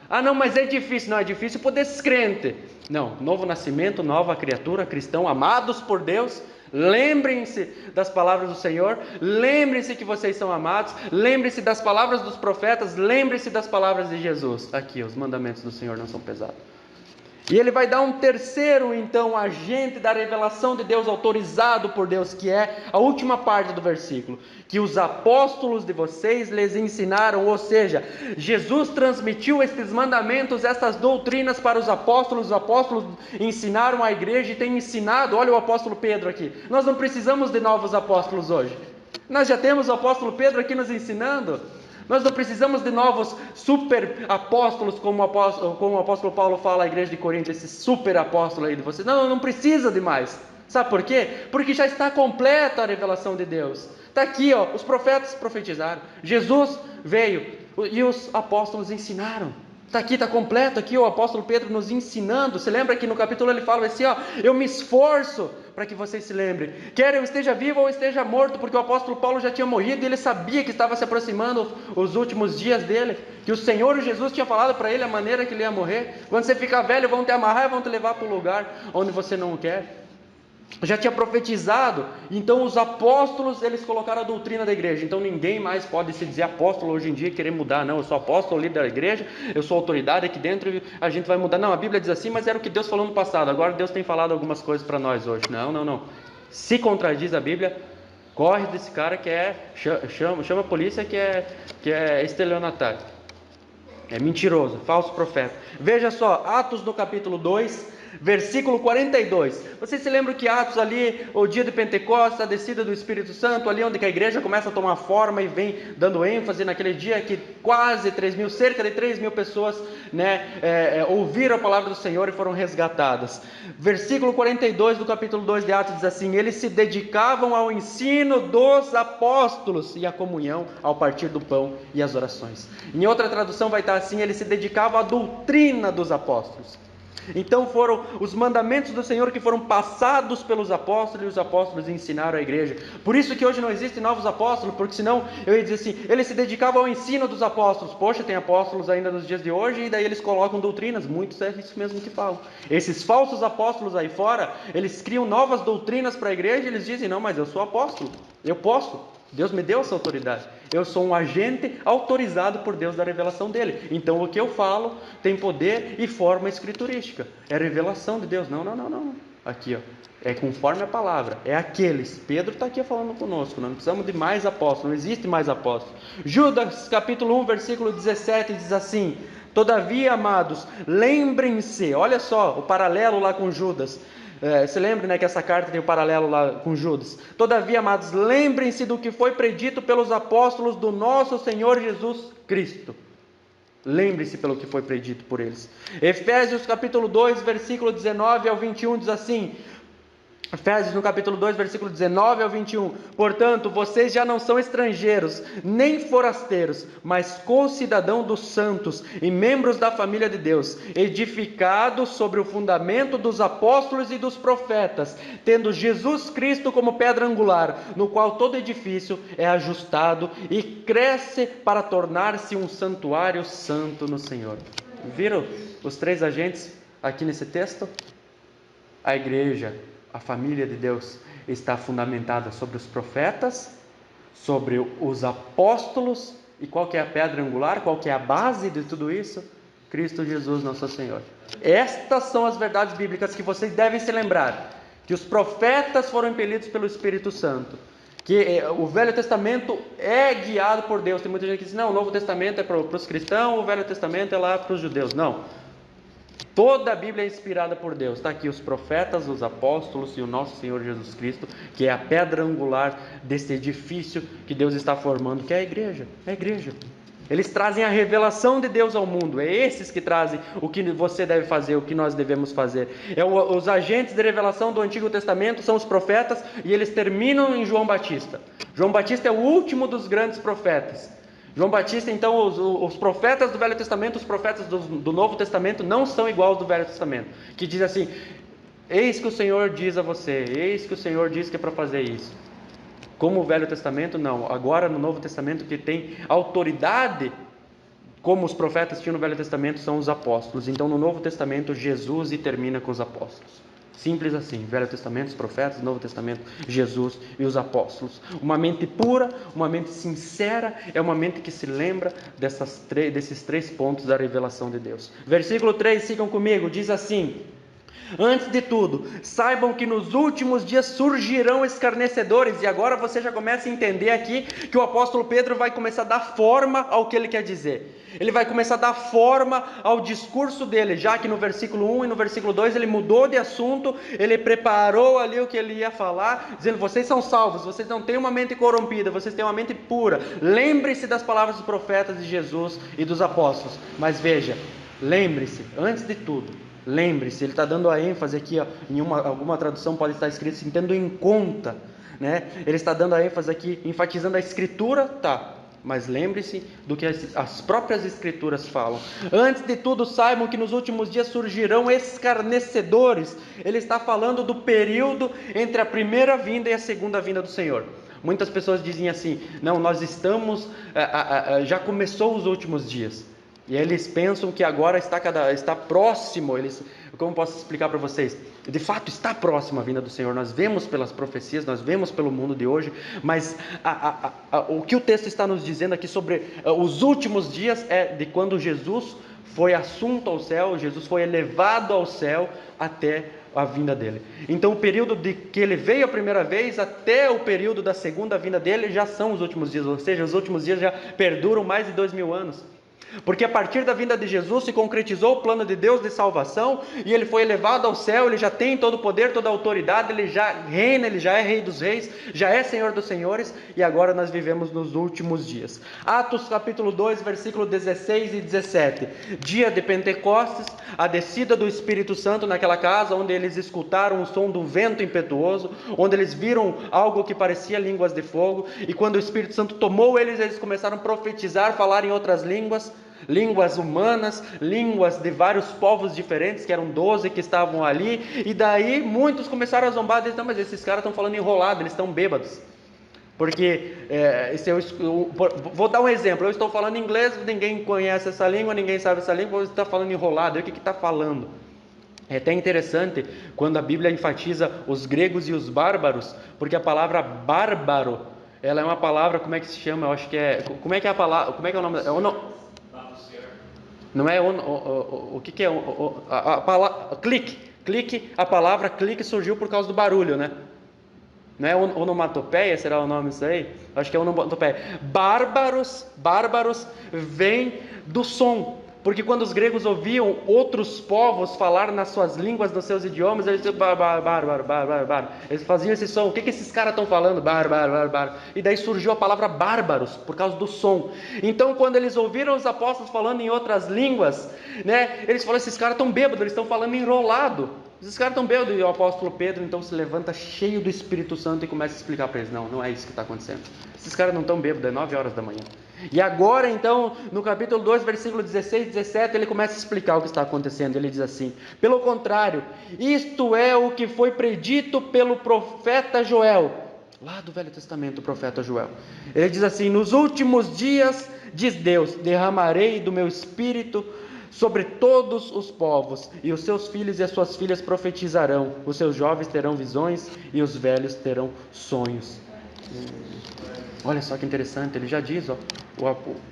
Ah, não, mas é difícil. Não, é difícil para o descrente. Não, novo nascimento, nova criatura, cristão, amados por Deus. Lembrem-se das palavras do Senhor. Lembrem-se que vocês são amados. Lembrem-se das palavras dos profetas. Lembrem-se das palavras de Jesus. Aqui, os mandamentos do Senhor não são pesados. E ele vai dar um terceiro, então, agente da revelação de Deus, autorizado por Deus, que é a última parte do versículo, que os apóstolos de vocês lhes ensinaram, ou seja, Jesus transmitiu estes mandamentos, essas doutrinas para os apóstolos ensinaram à igreja e têm ensinado. Olha o apóstolo Pedro aqui, nós não precisamos de novos apóstolos hoje, nós já temos o apóstolo Pedro aqui nos ensinando. Nós não precisamos de novos super apóstolos, como o apóstolo Paulo fala à igreja de Corinto, esse super apóstolo aí de vocês. Não precisa de mais. Sabe por quê? Porque já está completa a revelação de Deus. Está aqui, ó, os profetas profetizaram, Jesus veio e os apóstolos ensinaram. Está aqui, está completo aqui o apóstolo Pedro nos ensinando. Você lembra que no capítulo ele fala assim, ó, eu me esforço para que vocês se lembrem, quer eu esteja vivo ou esteja morto, porque o apóstolo Paulo já tinha morrido e ele sabia que estava se aproximando os últimos dias dele, que o Senhor Jesus tinha falado para ele a maneira que ele ia morrer. Quando você ficar velho, vão te amarrar e vão te levar para o lugar onde você não quer. Já tinha profetizado. Então os apóstolos, eles colocaram a doutrina da igreja. Então ninguém mais pode se dizer apóstolo hoje em dia e querer mudar. Não, eu sou apóstolo, líder da igreja, eu sou autoridade aqui dentro e a gente vai mudar. Não, a Bíblia diz assim, mas era o que Deus falou no passado, agora Deus tem falado algumas coisas para nós hoje. Não, se contradiz a Bíblia, corre desse cara que chama a polícia, que é estelionatário, é mentiroso, falso profeta. Veja só, Atos no capítulo 2, versículo 42. Vocês se lembram que Atos ali, o dia de Pentecostes, a descida do Espírito Santo, ali onde que a igreja começa a tomar forma e vem dando ênfase naquele dia que quase 3.000, cerca de 3.000 pessoas, ouviram a palavra do Senhor e foram resgatadas. Versículo 42 do capítulo 2 de Atos diz assim: eles se dedicavam ao ensino dos apóstolos e à comunhão, ao partir do pão e às orações. Em outra tradução vai estar assim: eles se dedicavam à doutrina dos apóstolos. Então foram os mandamentos do Senhor que foram passados pelos apóstolos, e os apóstolos ensinaram a igreja. Por isso que hoje não existem novos apóstolos, porque senão eu ia dizer assim, eles se dedicavam ao ensino dos apóstolos. Poxa, tem apóstolos ainda nos dias de hoje, e daí eles colocam doutrinas, muitos é isso mesmo que falam. Esses falsos apóstolos aí fora, eles criam novas doutrinas para a igreja, e eles dizem, não, mas eu sou apóstolo, eu posso, Deus me deu essa autoridade, eu sou um agente autorizado por Deus da revelação dele, então o que eu falo tem poder e forma escriturística, é revelação de Deus. Não, aqui ó, é conforme a palavra, é aqueles, Pedro está aqui falando conosco, nós não precisamos de mais apóstolos, não existe mais apóstolos. Judas capítulo 1 versículo 17 diz assim: todavia, amados, lembrem-se, olha só o paralelo lá com Judas. Você lembra, que essa carta tem um paralelo lá com Judas. Todavia, amados, lembrem-se do que foi predito pelos apóstolos do nosso Senhor Jesus Cristo. Lembre-se pelo que foi predito por eles. Efésios capítulo 2, versículo 19 ao 21 diz assim: Efésios no capítulo 2, versículo 19 ao 21. Portanto, vocês já não são estrangeiros, nem forasteiros, mas concidadãos dos santos e membros da família de Deus, edificados sobre o fundamento dos apóstolos e dos profetas, tendo Jesus Cristo como pedra angular, no qual todo edifício é ajustado e cresce para tornar-se um santuário santo no Senhor. Viram os três agentes aqui nesse texto? A igreja, a família de Deus, está fundamentada sobre os profetas, sobre os apóstolos, e qual que é a pedra angular, qual que é a base de tudo isso? Cristo Jesus, nosso Senhor. Estas são as verdades bíblicas que vocês devem se lembrar, que os profetas foram impelidos pelo Espírito Santo, que o Velho Testamento é guiado por Deus. Tem muita gente que diz, não, o Novo Testamento é para os cristãos, o Velho Testamento é lá para os judeus. Não. Toda a Bíblia é inspirada por Deus. Está aqui os profetas, os apóstolos e o nosso Senhor Jesus Cristo, que é a pedra angular desse edifício que Deus está formando, que é a igreja. É a igreja. Eles trazem a revelação de Deus ao mundo. É esses que trazem o que você deve fazer, o que nós devemos fazer. Os agentes de revelação do Antigo Testamento são os profetas, e eles terminam em João Batista. João Batista é o último dos grandes profetas. João Batista, então, os profetas do Velho Testamento, os profetas do Novo Testamento não são iguais aos do Velho Testamento, que diz assim, eis que o Senhor diz a você, eis que o Senhor diz que é para fazer isso. Como o Velho Testamento, não. Agora no Novo Testamento, que tem autoridade, como os profetas tinham no Velho Testamento, são os apóstolos. Então no Novo Testamento, Jesus e termina com os apóstolos. Simples assim, Velho Testamento, os profetas, Novo Testamento, Jesus e os apóstolos. Uma mente pura, uma mente sincera, é uma mente que se lembra desses três pontos da revelação de Deus. Versículo 3, sigam comigo, diz assim: antes de tudo, saibam que nos últimos dias surgirão escarnecedores. E agora você já começa a entender aqui que o apóstolo Pedro vai começar a dar forma ao que ele quer dizer. Ele vai começar a dar forma ao discurso dele, já que no versículo 1 e no versículo 2 ele mudou de assunto, ele preparou ali o que ele ia falar, dizendo, vocês são salvos, vocês não têm uma mente corrompida, vocês têm uma mente pura. Lembre-se das palavras dos profetas de Jesus e dos apóstolos. Mas veja, lembre-se, antes de tudo, lembre-se, ele está dando a ênfase aqui, ó, alguma tradução pode estar escrito assim, tendo em conta. né? Ele está dando a ênfase aqui, enfatizando a Escritura, tá? Mas lembre-se do que as próprias Escrituras falam. Antes de tudo, saibam que nos últimos dias surgirão escarnecedores. Ele está falando do período entre a primeira vinda e a segunda vinda do Senhor. Muitas pessoas dizem assim: não, nós estamos, já começou os últimos dias. E eles pensam que agora está próximo. Como posso explicar para vocês? De fato está próximo a vinda do Senhor. Nós vemos pelas profecias, nós vemos pelo mundo de hoje. Mas o que o texto está nos dizendo aqui sobre os últimos dias é de quando Jesus foi assunto ao céu, Jesus foi elevado ao céu até a vinda dele. Então o período de que ele veio a primeira vez até o período da segunda vinda dele já são os últimos dias. Ou seja, os últimos dias já perduram mais de 2000 anos. Porque a partir da vinda de Jesus se concretizou o plano de Deus de salvação, e ele foi elevado ao céu, ele já tem todo o poder, toda a autoridade, ele já reina, ele já é rei dos reis, já é senhor dos senhores, e agora nós vivemos nos últimos dias. Atos capítulo 2, versículo 16 e 17, dia de Pentecostes, a descida do Espírito Santo naquela casa, onde eles escutaram o som do vento impetuoso, onde eles viram algo que parecia línguas de fogo, e quando o Espírito Santo tomou eles, eles começaram a profetizar, falar em outras línguas humanas, línguas de vários povos diferentes, que eram 12 que estavam ali, e daí muitos começaram a zombar, dizendo: não, mas esses caras estão falando enrolado, eles estão bêbados. Porque, vou dar um exemplo, eu estou falando inglês, ninguém conhece essa língua, ninguém sabe essa língua, você está falando enrolado, e o que está falando? É até interessante quando a Bíblia enfatiza os gregos e os bárbaros, porque a palavra bárbaro, ela é uma palavra, como é que se chama? Eu acho que é, como é que é a palavra, como é que é o nome? Não é o que é a palavra clique, a palavra clique surgiu por causa do barulho, né? Não é onomatopeia, será o nome disso aí? Acho que é onomatopeia. Bárbaros vem do som. Porque quando os gregos ouviam outros povos falar nas suas línguas, nos seus idiomas, eles diziam bárbaro. Eles faziam esse som. O que esses caras estão falando? Bárbaro. E daí surgiu a palavra bárbaros, por causa do som. Então, quando eles ouviram os apóstolos falando em outras línguas, né, eles falaram: esses caras estão bêbados, eles estão falando enrolado. Esses caras estão bêbados. E o apóstolo Pedro então se levanta cheio do Espírito Santo e começa a explicar para eles: não é isso que está acontecendo. Esses caras não estão bêbados, é 9 horas da manhã. E agora então, no capítulo 2, versículo 16 e 17, ele começa a explicar o que está acontecendo. Ele diz assim: pelo contrário, isto é o que foi predito pelo profeta Joel, lá do Velho Testamento, o profeta Joel. Ele diz assim: nos últimos dias, diz Deus, derramarei do meu espírito sobre todos os povos, e os seus filhos e as suas filhas profetizarão, os seus jovens terão visões e os velhos terão sonhos. Olha só que interessante, ele já diz, o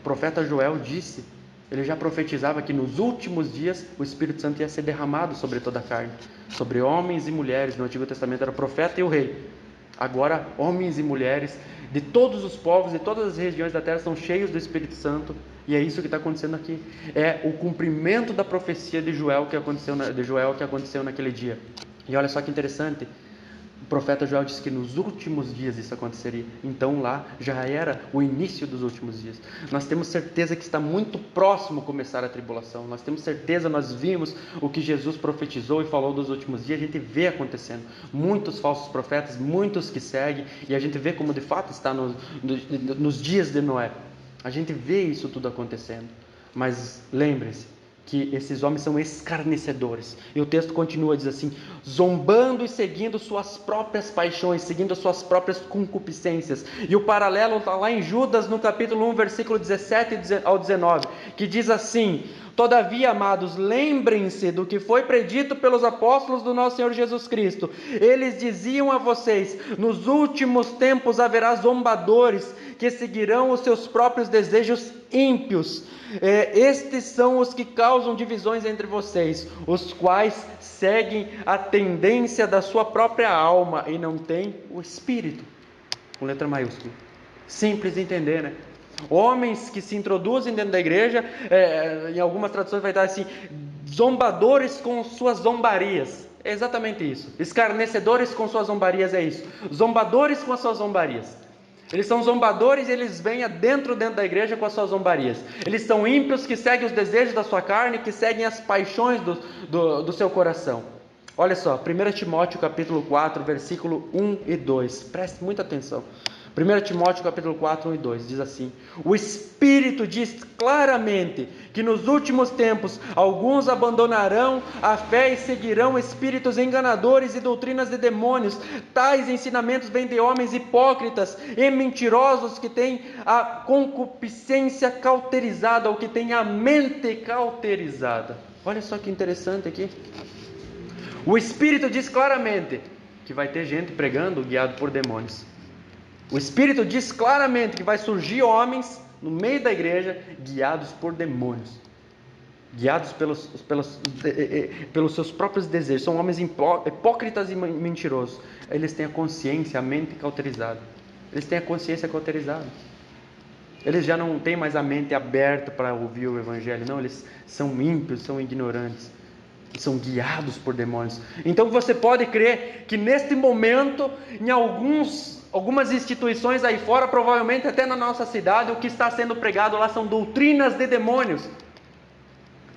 profeta Joel disse, ele já profetizava que nos últimos dias o Espírito Santo ia ser derramado sobre toda a carne, sobre homens e mulheres. No Antigo Testamento era o profeta e o rei. Agora homens e mulheres de todos os povos, de todas as regiões da terra são cheios do Espírito Santo. E é isso que está acontecendo aqui. É o cumprimento da profecia de Joel que aconteceu naquele dia. E olha só que interessante, o profeta Joel disse que nos últimos dias isso aconteceria. Então lá já era o início dos últimos dias. Nós temos certeza que está muito próximo começar a tribulação. Nós temos certeza, nós vimos o que Jesus profetizou e falou dos últimos dias. A gente vê acontecendo. Muitos falsos profetas, muitos que seguem. E a gente vê como de fato está nos dias de Noé. A gente vê isso tudo acontecendo. Mas lembre-se que esses homens são escarnecedores. E o texto continua, diz assim: zombando e seguindo suas próprias paixões, seguindo as suas próprias concupiscências. E o paralelo está lá em Judas, no capítulo 1, versículo 17 ao 19, que diz assim: todavia, amados, lembrem-se do que foi predito pelos apóstolos do nosso Senhor Jesus Cristo. Eles diziam a vocês: nos últimos tempos haverá zombadores que seguirão os seus próprios desejos ímpios. Estes são os que causam divisões entre vocês, os quais seguem a tendência da sua própria alma e não têm o Espírito, com letra maiúscula. Simples de entender, né? Homens que se introduzem dentro da igreja, em algumas traduções vai estar assim: zombadores com suas zombarias. É exatamente isso. Escarnecedores com suas zombarias, é isso. Zombadores com as suas zombarias. Eles são zombadores e eles vêm dentro da igreja com as suas zombarias. Eles são ímpios que seguem os desejos da sua carne, que seguem as paixões do seu coração. Olha só, 1 Timóteo capítulo 4, versículo 1 e 2. Preste muita atenção. 1 Timóteo capítulo 4, 1 e 2 diz assim: o Espírito diz claramente que nos últimos tempos alguns abandonarão a fé e seguirão espíritos enganadores e doutrinas de demônios. Tais ensinamentos vêm de homens hipócritas e mentirosos que têm a concupiscência cauterizada, ou que têm a mente cauterizada. Olha só que interessante aqui. O Espírito diz claramente que vai ter gente pregando guiado por demônios. O Espírito diz claramente que vai surgir homens no meio da igreja guiados por demônios, guiados pelos seus próprios desejos. São homens hipócritas e mentirosos. Eles têm a consciência, a mente cauterizada. Eles têm a consciência cauterizada. Eles já não têm mais a mente aberta para ouvir o Evangelho. Não, eles são ímpios, são ignorantes. São guiados por demônios. Então você pode crer que neste momento, em algumas instituições aí fora, provavelmente até na nossa cidade, o que está sendo pregado lá são doutrinas de demônios.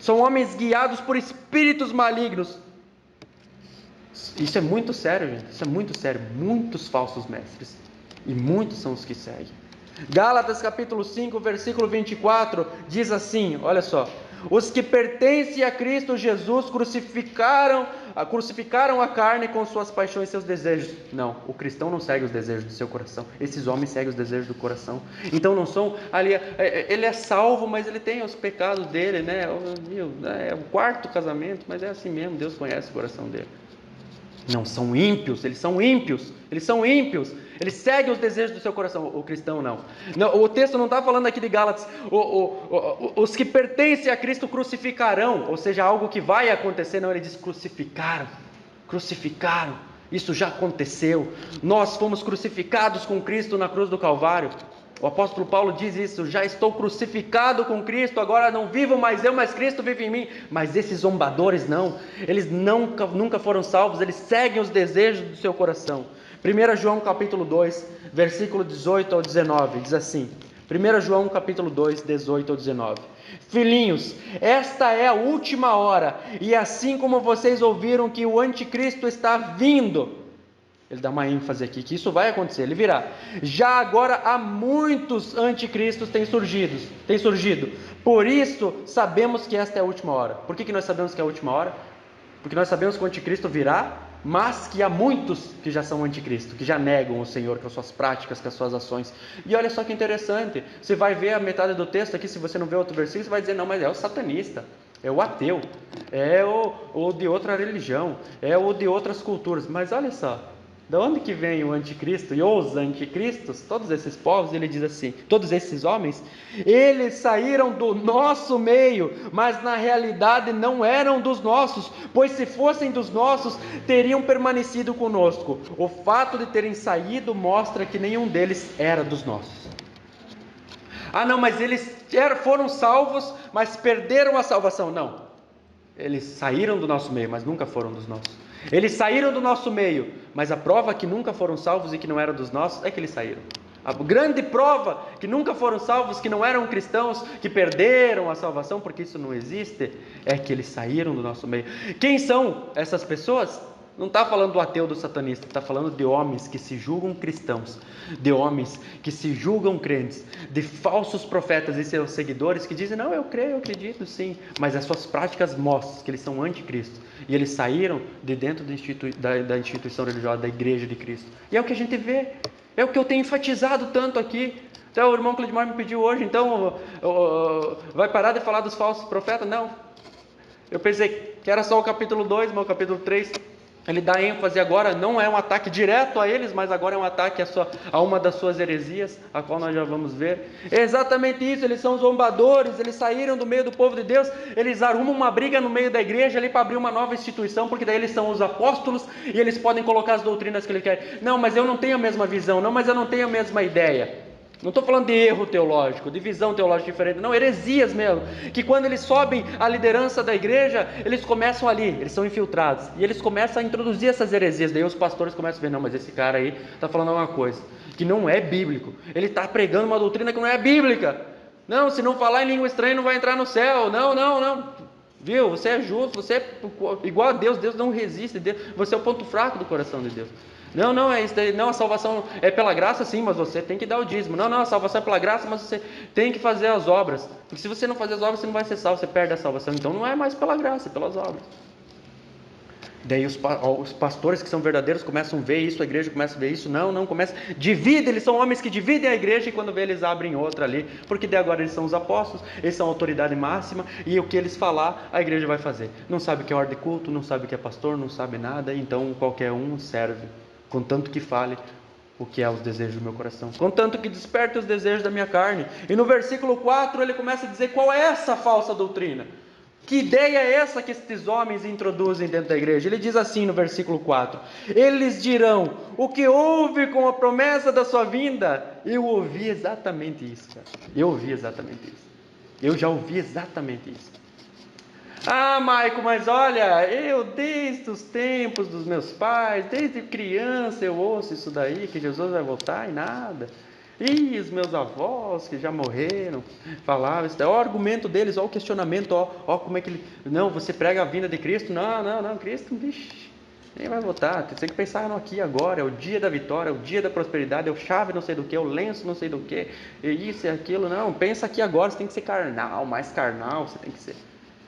São homens guiados por espíritos malignos. Isso é muito sério, gente. Isso é muito sério. Muitos falsos mestres. E muitos são os que seguem. Gálatas capítulo 5, versículo 24, diz assim, olha só: os que pertencem a Cristo Jesus crucificaram a carne com suas paixões e seus desejos. Não, o cristão não segue os desejos do seu coração. Esses homens seguem os desejos do coração. Então não são ali, ele é salvo, mas ele tem os pecados dele, né? É o quarto casamento, mas é assim mesmo, Deus conhece o coração dele. Não, são ímpios, eles são ímpios, eles seguem os desejos do seu coração. O cristão não, o texto não está falando aqui de Gálatas, os que pertencem a Cristo crucificarão, ou seja, algo que vai acontecer. Não, ele diz crucificaram, isso já aconteceu, nós fomos crucificados com Cristo na cruz do Calvário. O apóstolo Paulo diz isso: já estou crucificado com Cristo, agora não vivo mais eu, mas Cristo vive em mim. Mas esses zombadores não, eles nunca foram salvos, eles seguem os desejos do seu coração. 1 João capítulo 2, versículo 18 ao 19, diz assim, 1 João capítulo 2, 18 ao 19: filhinhos, esta é a última hora, e assim como vocês ouviram que o anticristo está vindo, ele dá uma ênfase aqui, que isso vai acontecer, ele virá. Já agora há muitos anticristos têm surgido. Por isso sabemos que esta é a última hora. Por que nós sabemos que é a última hora? Porque nós sabemos que o anticristo virá, mas que há muitos que já são anticristo, que já negam o Senhor com as suas práticas, com as suas ações. E olha só que interessante, você vai ver a metade do texto aqui, se você não vê outro versículo, você vai dizer: não, mas é o satanista, é o ateu, é o de outra religião, é o de outras culturas. Mas olha só, de onde que vem o anticristo e os anticristos? Todos esses povos, ele diz assim, todos esses homens, eles saíram do nosso meio, mas na realidade não eram dos nossos, pois se fossem dos nossos, teriam permanecido conosco. O fato de terem saído mostra que nenhum deles era dos nossos. Ah não, mas eles foram salvos, mas perderam a salvação. Não, eles saíram do nosso meio, mas nunca foram dos nossos. Eles saíram do nosso meio, mas a prova que nunca foram salvos e que não eram dos nossos é que eles saíram. A grande prova que nunca foram salvos, que não eram cristãos, que perderam a salvação, porque isso não existe, é que eles saíram do nosso meio. Quem são essas pessoas? Não está falando do ateu, do satanista, está falando de homens que se julgam cristãos, de homens que se julgam crentes, de falsos profetas e seus seguidores que dizem: não, eu creio, eu acredito sim, mas as suas práticas mostram que eles são anticristo, e eles saíram de dentro da instituição religiosa, da igreja de Cristo. E é o que a gente vê, é o que eu tenho enfatizado tanto aqui. Até o irmão Cleidmar me pediu hoje: então vai parar de falar dos falsos profetas? Não, eu pensei que era só o capítulo 2, mas o capítulo 3... ele dá ênfase agora, não é um ataque direto a eles, mas agora é um ataque a uma das suas heresias, a qual nós já vamos ver. É exatamente isso, eles são zombadores, eles saíram do meio do povo de Deus, eles arrumam uma briga no meio da igreja ali para abrir uma nova instituição, porque daí eles são os apóstolos e eles podem colocar as doutrinas que eles querem. Não, mas eu não tenho a mesma visão, não, mas eu não tenho a mesma ideia. Não estou falando de erro teológico, de visão teológica diferente, não, heresias mesmo, que quando eles sobem à liderança da igreja, eles começam ali, eles são infiltrados, e eles começam a introduzir essas heresias, daí os pastores começam a ver: não, mas esse cara aí está falando alguma coisa que não é bíblico, ele está pregando uma doutrina que não é bíblica, não, se não falar em língua estranha não vai entrar no céu, não, Viu? Você é justo, você é igual a Deus, Deus não resiste, você é o ponto fraco do coração de Deus. Não, não é isso daí, não, a salvação é pela graça sim, mas você tem que dar o dízimo. Não, não, a salvação é pela graça, mas você tem que fazer as obras. Porque se você não fazer as obras, você não vai ser salvo, você perde a salvação. Então não é mais pela graça, é pelas obras. Daí os pastores que são verdadeiros começam a ver isso, a igreja começa a ver isso. Não, não, começa, divide, eles são homens que dividem a igreja, e quando vê eles abrem outra ali, porque daí agora eles são os apóstolos, eles são a autoridade máxima, e o que eles falar, a igreja vai fazer. Não sabe o que é ordem de culto, não sabe o que é pastor, não sabe nada, então qualquer um serve, contanto que fale o que é os desejos do meu coração, contanto que desperte os desejos da minha carne. E no versículo 4 ele começa a dizer qual é essa falsa doutrina. Que ideia é essa que estes homens introduzem dentro da igreja? Ele diz assim no versículo 4: eles dirão, o que houve com a promessa da sua vinda? Eu ouvi exatamente isso, cara. Eu ouvi exatamente isso. Eu já ouvi exatamente isso. Ah, Maico, mas olha, eu desde os tempos dos meus pais, desde criança eu ouço isso daí, que Jesus vai voltar e nada. E os meus avós que já morreram, falavam isso daí. Olha o argumento deles, olha o questionamento, ó como é que ele... Não, você prega a vinda de Cristo? Não, Cristo, vixe, nem vai voltar. Você tem que pensar no aqui e agora, é o dia da vitória, é o dia da prosperidade, é o chave não sei do que, é o lenço não sei do que, é isso e aquilo. Não, pensa aqui agora, você tem que ser carnal, mais carnal você tem que ser.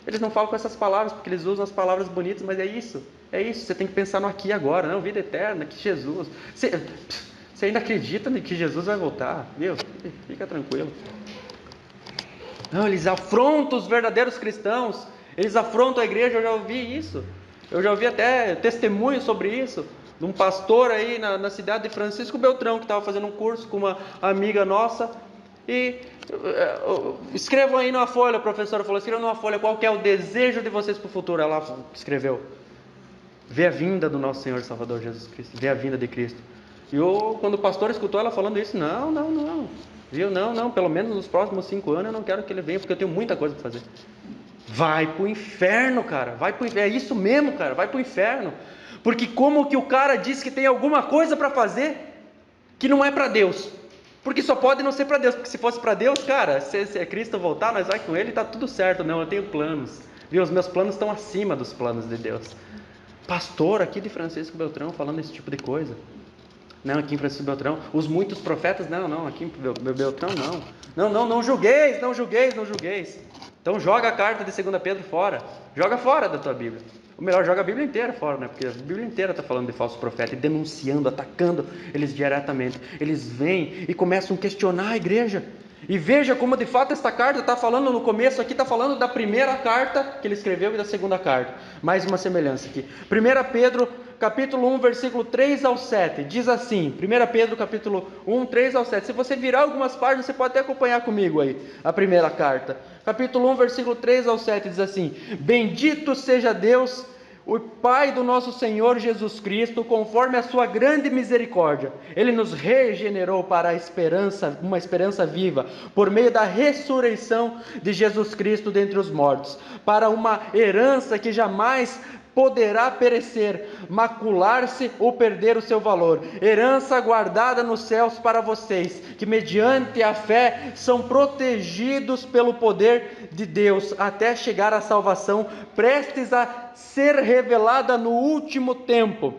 Eles não falam com essas palavras, porque eles usam as palavras bonitas, mas é isso, você tem que pensar no aqui e agora, não, vida eterna, que Jesus... Você ainda acredita que Jesus vai voltar? Meu, fica tranquilo. Não, eles afrontam os verdadeiros cristãos. Eles afrontam a igreja, eu já ouvi isso. Eu já ouvi até testemunho sobre isso. De um pastor aí na cidade de Francisco Beltrão, que estava fazendo um curso com uma amiga nossa. E escrevam aí numa folha, a professora falou, escrevam numa folha qual que é o desejo de vocês para o futuro. Ela escreveu: ver a vinda do nosso Senhor e Salvador Jesus Cristo. Ver a vinda de Cristo. E quando o pastor escutou ela falando isso, não, viu? Não, pelo menos nos próximos 5 anos eu não quero que ele venha, porque eu tenho muita coisa para fazer. Vai pro inferno, cara, é isso mesmo, cara, vai pro inferno. Porque como que o cara diz que tem alguma coisa para fazer que não é para Deus? Porque só pode não ser para Deus, porque se fosse para Deus, cara, se Cristo voltar, nós vai com ele e tá tudo certo. Não, eu tenho planos, viu? Os meus planos estão acima dos planos de Deus. Pastor aqui de Francisco Beltrão falando esse tipo de coisa. Não, aqui em Francisco Beltrão, os muitos profetas, não, aqui em Beltrão não julgueis. Então joga a carta de 2 Pedro fora, joga fora da tua Bíblia. Ou melhor, joga a Bíblia inteira fora, né? Porque a Bíblia inteira está falando de falso profeta e denunciando, atacando eles diretamente. Eles vêm e começam a questionar a igreja. E veja como de fato esta carta está falando no começo aqui, está falando da primeira carta que ele escreveu e da segunda carta. Mais uma semelhança aqui. 1 Pedro capítulo 1, versículo 3 ao 7, diz assim, 1 Pedro capítulo 1, 3 ao 7, se você virar algumas páginas, você pode até acompanhar comigo aí, a primeira carta. Capítulo 1, versículo 3 ao 7, diz assim: bendito seja Deus, o Pai do nosso Senhor Jesus Cristo, conforme a sua grande misericórdia, Ele nos regenerou para a esperança, uma esperança viva, por meio da ressurreição de Jesus Cristo dentre os mortos, para uma herança que jamais poderá perecer, macular-se ou perder o seu valor, herança guardada nos céus para vocês, que mediante a fé são protegidos pelo poder de Deus, até chegar à salvação, prestes a ser revelada no último tempo.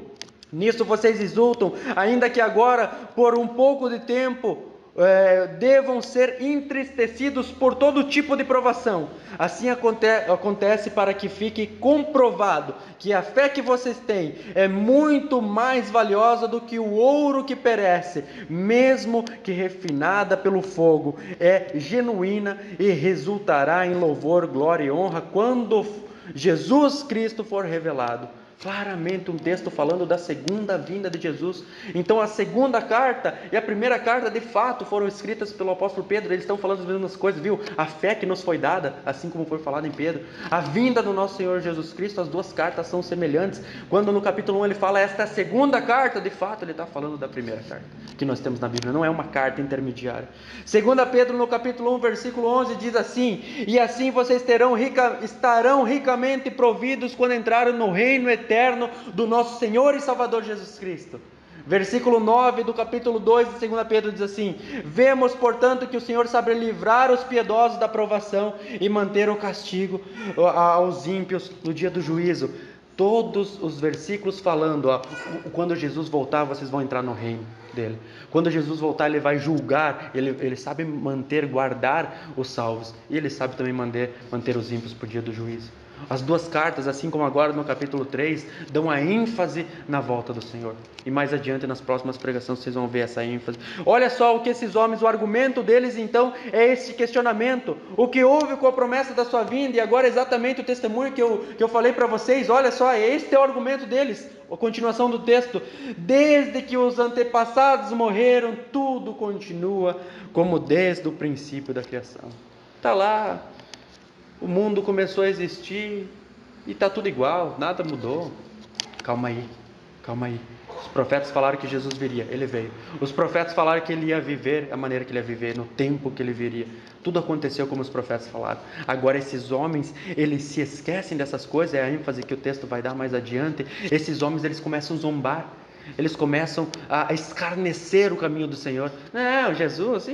Nisso vocês exultam, ainda que agora, por um pouco de tempo, devam ser entristecidos por todo tipo de provação. Assim acontece para que fique comprovado que a fé que vocês têm é muito mais valiosa do que o ouro que perece, mesmo que refinada pelo fogo, é genuína e resultará em louvor, glória e honra quando Jesus Cristo for revelado. Claramente um texto falando da segunda vinda de Jesus. Então a segunda carta e a primeira carta de fato foram escritas pelo apóstolo Pedro. Eles estão falando as mesmas coisas, viu? A fé que nos foi dada, assim como foi falado em Pedro, a vinda do nosso Senhor Jesus Cristo, as duas cartas são semelhantes. Quando no capítulo 1 ele fala esta é a segunda carta, de fato ele está falando da primeira carta que nós temos na Bíblia, não é uma carta intermediária. 2 Pedro no capítulo 1 versículo 11 diz assim: e assim vocês estarão ricamente providos quando entrarem no reino eterno do nosso Senhor e Salvador Jesus Cristo. Versículo 9 do capítulo 2 de 2 Pedro diz assim: vemos, portanto, que o Senhor sabe livrar os piedosos da provação e manter o castigo aos ímpios no dia do juízo. Todos os versículos falando, quando Jesus voltar, vocês vão entrar no reino dele. Quando Jesus voltar, ele vai julgar, ele sabe guardar os salvos, e ele sabe também manter os ímpios para o dia do juízo. As duas cartas, assim como agora no capítulo 3, dão a ênfase na volta do Senhor. E mais adiante, nas próximas pregações, vocês vão ver essa ênfase. Olha só o que esses homens, o argumento deles então é esse questionamento. O que houve com a promessa da sua vinda, e agora exatamente o testemunho que eu falei para vocês, olha só, este é o argumento deles. A continuação do texto: desde que os antepassados morreram, tudo continua como desde o princípio da criação. Está lá. O mundo começou a existir e está tudo igual, nada mudou. Calma aí. Os profetas falaram que Jesus viria, ele veio. Os profetas falaram que ele ia viver a maneira que ele ia viver, no tempo que ele viria. Tudo aconteceu como os profetas falaram. Agora esses homens, eles se esquecem dessas coisas, é a ênfase que o texto vai dar mais adiante. Esses homens, eles começam a zombar. Eles começam a escarnecer o caminho do Senhor. Não, Jesus,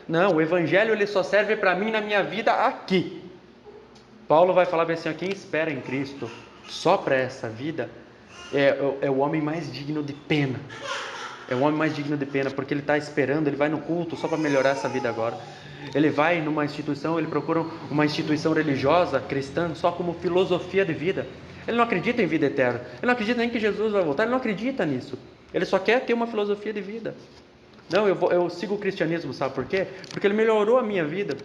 não, o Evangelho ele só serve para mim na minha vida aqui. Paulo vai falar assim: quem espera em Cristo só para essa vida é o homem mais digno de pena. É o homem mais digno de pena, porque ele está esperando, ele vai no culto só para melhorar essa vida agora. Ele vai numa instituição, ele procura uma instituição religiosa, cristã, só como filosofia de vida. Ele não acredita em vida eterna, ele não acredita nem que Jesus vai voltar, ele não acredita nisso. Ele só quer ter uma filosofia de vida. Não, eu sigo o cristianismo, sabe por quê? Porque ele melhorou a minha vida.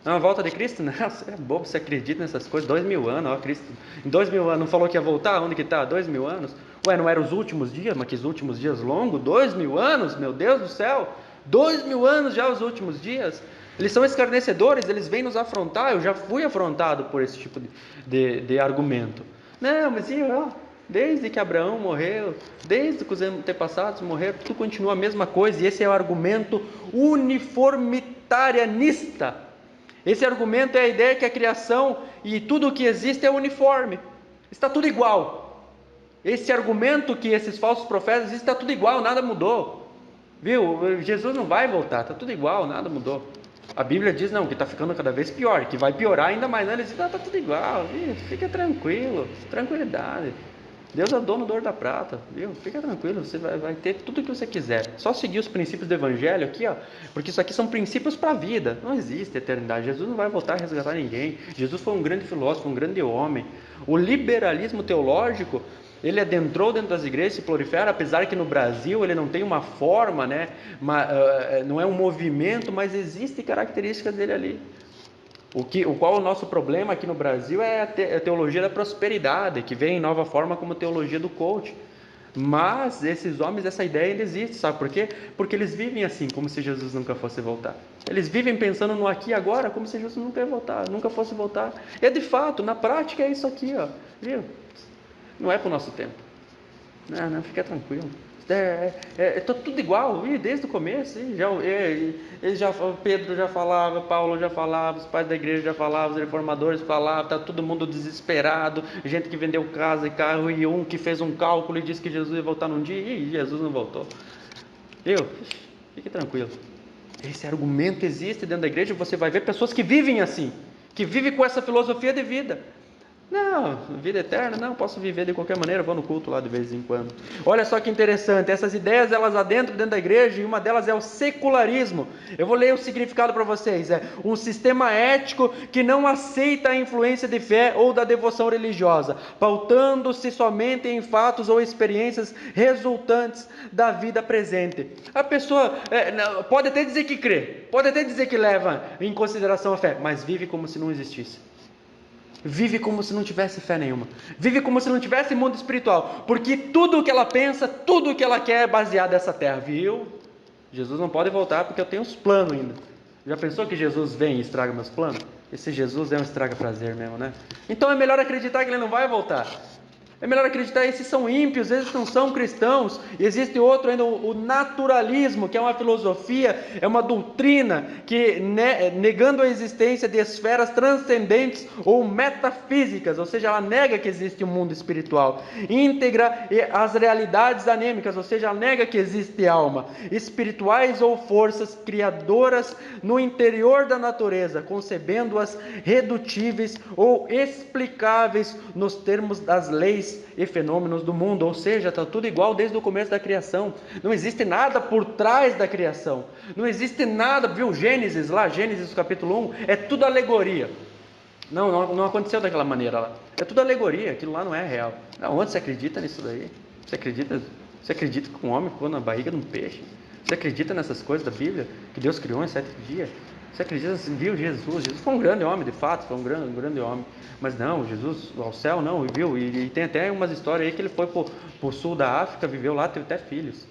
Não, a volta de Cristo? Não, você é bobo, você acredita nessas coisas? 2000 anos, ó, Cristo. Em 2000 anos, não falou que ia voltar? Onde que está? 2000 anos? Ué, não eram os últimos dias? Mas que os últimos dias longos? 2000 anos? Meu Deus do céu! 2000 anos já os últimos dias? Eles são escarnecedores, eles vêm nos afrontar. Eu já fui afrontado por esse tipo de argumento. Não, mas desde que Abraão morreu, desde que os antepassados morreram, tudo continua a mesma coisa. E esse é o argumento uniformitarianista. Esse argumento é a ideia que a criação e tudo o que existe é uniforme, está tudo igual. Esse argumento que esses falsos profetas dizem, está tudo igual, nada mudou. Viu? Jesus não vai voltar, está tudo igual, nada mudou. A Bíblia diz não, que está ficando cada vez pior, que vai piorar ainda mais. Eles dizem, está tudo igual, viu? Fica tranquilo, tranquilidade. Deus é o dono do ouro da prata, viu? Fica tranquilo, você vai ter tudo o que você quiser. Só seguir os princípios do Evangelho aqui, ó, porque isso aqui são princípios para a vida. Não existe eternidade. Jesus não vai voltar a resgatar ninguém. Jesus foi um grande filósofo, um grande homem. O liberalismo teológico, ele adentrou dentro das igrejas, se prolifera, apesar que no Brasil ele não tem uma forma, né? Não é um movimento, mas existem características dele ali. Qual é o nosso problema aqui no Brasil é a teologia da prosperidade, que vem em nova forma como teologia do coach. Mas esses homens, essa ideia ainda existe, sabe por quê? Porque eles vivem assim, como se Jesus nunca fosse voltar. Eles vivem pensando no aqui e agora, como se Jesus nunca ia voltar, nunca fosse voltar. E de fato, na prática é isso aqui, ó, viu? Não é para o nosso tempo. Não, fica tranquilo. Tá tudo igual, desde o começo. Pedro já falava, Paulo já falava, os pais da igreja já falavam, os reformadores falavam, está todo mundo desesperado, gente que vendeu casa e carro, e um que fez um cálculo e disse que Jesus ia voltar num dia, e Jesus não voltou. Fique tranquilo. Esse argumento existe dentro da igreja, você vai ver pessoas que vivem assim, que vivem com essa filosofia de vida. Não, vida eterna, não, posso viver de qualquer maneira, vou no culto lá de vez em quando. Olha só que interessante, essas ideias elas adentram dentro da igreja, e uma delas é o secularismo. Eu vou ler o significado para vocês, é um sistema ético que não aceita a influência de fé ou da devoção religiosa, pautando-se somente em fatos ou experiências resultantes da vida presente. A pessoa pode até dizer que crê, pode até dizer que leva em consideração a fé, mas vive como se não existisse. Vive como se não tivesse fé nenhuma. Vive como se não tivesse mundo espiritual. Porque tudo o que ela pensa, tudo o que ela quer é baseado nessa terra. Viu? Jesus não pode voltar porque eu tenho os planos ainda. Já pensou que Jesus vem e estraga meus planos? Esse Jesus é um estraga prazer mesmo, né? Então é melhor acreditar que ele não vai voltar. É melhor acreditar, esses são ímpios, esses não são cristãos. E existe outro ainda, o naturalismo, que é uma filosofia, é uma doutrina que, negando a existência de esferas transcendentes ou metafísicas, ou seja, ela nega que existe um mundo espiritual, íntegra as realidades anêmicas, ou seja, ela nega que existe alma, espirituais ou forças criadoras no interior da natureza, concebendo-as redutíveis ou explicáveis nos termos das leis e fenômenos do mundo, ou seja, está tudo igual desde o começo da criação, não existe nada por trás da criação, não existe nada, viu Gênesis lá, Gênesis capítulo 1, é tudo alegoria, não aconteceu daquela maneira lá, é tudo alegoria, aquilo lá não é real. Não, onde você acredita nisso daí? Você acredita que um homem ficou na barriga de um peixe? Você acredita nessas coisas da Bíblia, que Deus criou em 7 dias? Você acredita assim, viu Jesus foi um grande homem, de fato, foi um grande homem, mas não, Jesus ao céu não, viu, e tem até umas histórias aí que ele foi pro sul da África, viveu lá, teve até filhos,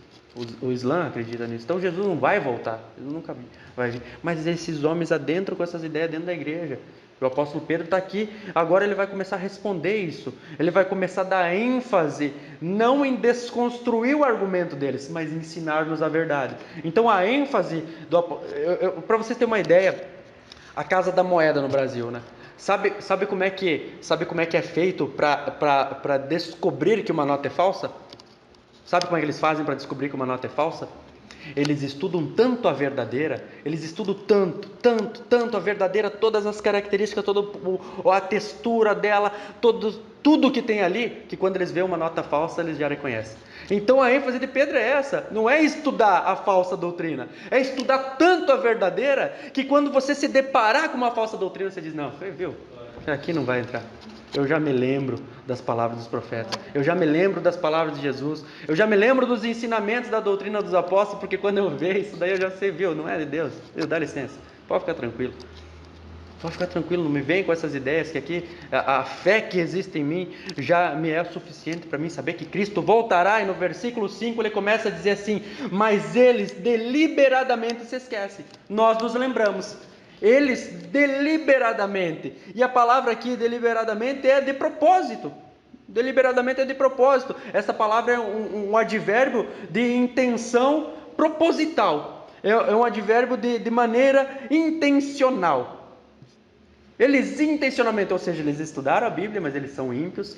o Islã acredita nisso, então Jesus não vai voltar, Jesus nunca vai vir, mas esses homens adentram com essas ideias dentro da igreja. O apóstolo Pedro está aqui, agora ele vai começar a responder isso, ele vai começar a dar ênfase, não em desconstruir o argumento deles, mas em ensinar-nos a verdade. Então a ênfase, para vocês terem uma ideia, a Casa da Moeda no Brasil, né? Sabe como é que é feito para descobrir que uma nota é falsa? Sabe como é que eles fazem para descobrir que uma nota é falsa? Eles estudam tanto a verdadeira, eles estudam tanto a verdadeira, todas as características, toda a textura dela, tudo que tem ali, que quando eles veem uma nota falsa, eles já reconhecem. Então a ênfase de Pedro é essa, não é estudar a falsa doutrina, é estudar tanto a verdadeira, que quando você se deparar com uma falsa doutrina, você diz, não, viu, aqui não vai entrar. Eu já me lembro das palavras dos profetas, eu já me lembro das palavras de Jesus, eu já me lembro dos ensinamentos da doutrina dos apóstolos, porque quando eu ver isso daí eu já sei, viu, não é de Deus, dá licença, pode ficar tranquilo, não me vem com essas ideias, que aqui a fé que existe em mim já me é suficiente para mim saber que Cristo voltará, e no versículo 5 ele começa a dizer assim, mas eles deliberadamente se esquecem, nós nos lembramos, eles deliberadamente, e a palavra aqui deliberadamente é de propósito, essa palavra é um advérbio de intenção proposital, é um advérbio de maneira intencional, eles intencionalmente, ou seja, eles estudaram a Bíblia, mas eles são ímpios,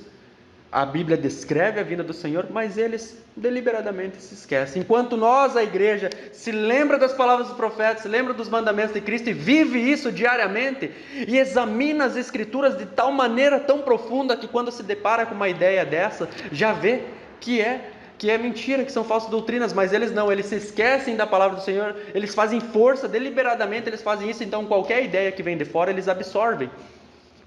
a Bíblia descreve a vinda do Senhor, mas eles deliberadamente se esquecem. Enquanto nós, a igreja, se lembra das palavras dos profetas, se lembra dos mandamentos de Cristo e vive isso diariamente e examina as Escrituras de tal maneira tão profunda que quando se depara com uma ideia dessa, já vê que é mentira, que são falsas doutrinas, mas eles não, eles se esquecem da palavra do Senhor, eles fazem força, deliberadamente eles fazem isso, então qualquer ideia que vem de fora eles absorvem.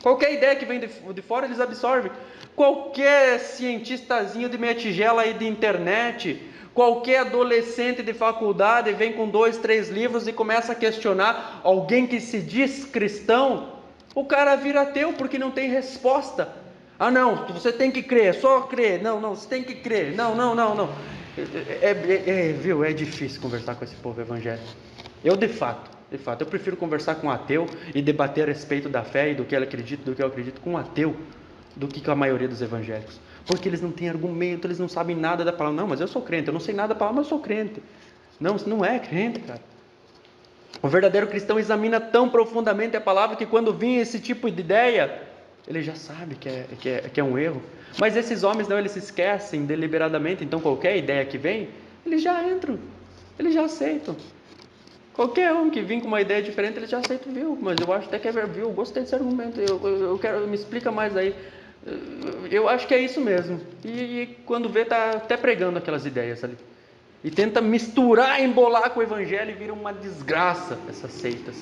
Qualquer ideia que vem de fora eles absorvem. Qualquer cientistazinho de meia tigela aí de internet, qualquer adolescente de faculdade vem com 2, 3 livros e começa a questionar alguém que se diz cristão, o cara vira ateu porque não tem resposta. Ah não, você tem que crer, só crer, não, você tem que crer, não. Viu, é difícil conversar com esse povo evangélico. Eu de fato, eu prefiro conversar com um ateu e debater a respeito da fé e do que ele acredita, do que eu acredito com um ateu, do que com a maioria dos evangélicos. Porque eles não têm argumento, eles não sabem nada da palavra. Não, mas eu sou crente, eu não sei nada da palavra, mas eu sou crente. Não, você não é crente, cara. O verdadeiro cristão examina tão profundamente a palavra que quando vinha esse tipo de ideia, ele já sabe que é um erro. Mas esses homens não, eles se esquecem deliberadamente, então qualquer ideia que vem, eles já entram, eles já aceitam. Qualquer um que vem com uma ideia diferente, ele já aceita, viu? Mas eu acho até que é viu? Eu gostei desse argumento, eu quero, me explica mais aí. Eu acho que é isso mesmo. E quando vê, tá até pregando aquelas ideias ali. E tenta misturar, embolar com o evangelho e vira uma desgraça essas seitas.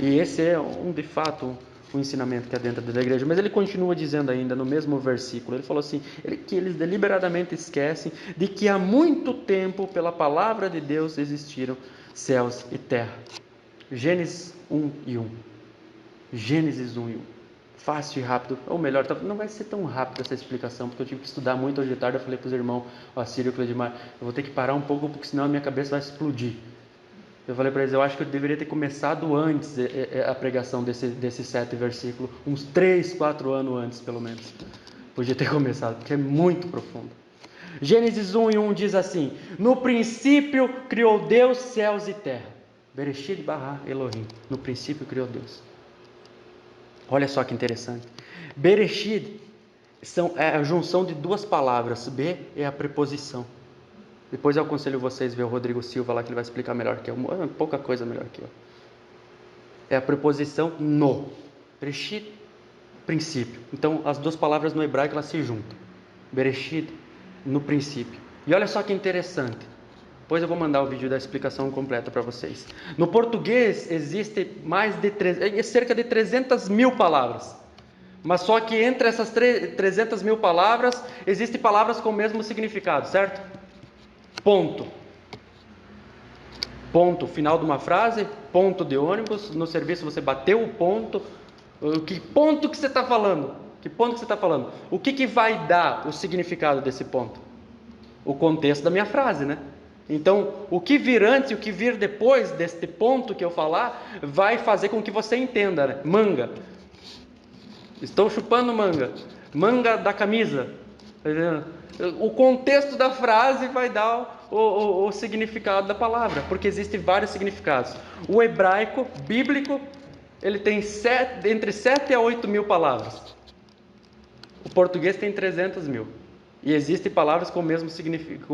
E esse é de fato o ensinamento que é dentro da igreja. Mas ele continua dizendo ainda no mesmo versículo, ele falou assim, que eles deliberadamente esquecem de que há muito tempo, pela palavra de Deus, existiram céus e terra. Gênesis 1 e 1. Gênesis 1 e 1. Fácil e rápido, ou melhor, não vai ser tão rápido essa explicação, porque eu tive que estudar muito hoje de tarde. Eu falei para os irmãos, o Assírio e o Cledimar, eu vou ter que parar um pouco, porque senão a minha cabeça vai explodir. Eu falei para eles, eu acho que eu deveria ter começado antes a pregação desses 7 versículos, uns 3, 4 anos antes, pelo menos. Podia ter começado, porque é muito profundo. Gênesis 1:1 diz assim: no princípio criou Deus céus e terra. Bereshit bara Elohim. No princípio criou Deus. Olha só que interessante. Bereshit é a junção de duas palavras. Be é a preposição. Depois eu aconselho vocês a ver o Rodrigo Silva lá, que ele vai explicar melhor que eu. Pouca coisa melhor que eu. É a preposição no. Bereshit, princípio. Então as duas palavras no hebraico elas se juntam. Bereshit, no princípio. E olha só que interessante. Depois eu vou mandar o vídeo da explicação completa para vocês. No português existe cerca de 300 mil palavras. Mas só que entre essas 300 mil palavras, existem palavras com o mesmo significado, certo? Ponto. Ponto, final de uma frase, ponto de ônibus, no serviço você bateu o ponto. Que ponto que você está falando? Que ponto que você está falando? O que vai dar o significado desse ponto? O contexto da minha frase, né? Então, o que vir antes e o que vir depois deste ponto que eu falar, vai fazer com que você entenda, né? Manga. Estou chupando manga. Manga da camisa. Tá entendendo? O contexto da frase vai dar o significado da palavra, porque existem vários significados. O hebraico bíblico, ele tem entre 7 a 8 mil palavras. O português tem 300 mil. E existem palavras com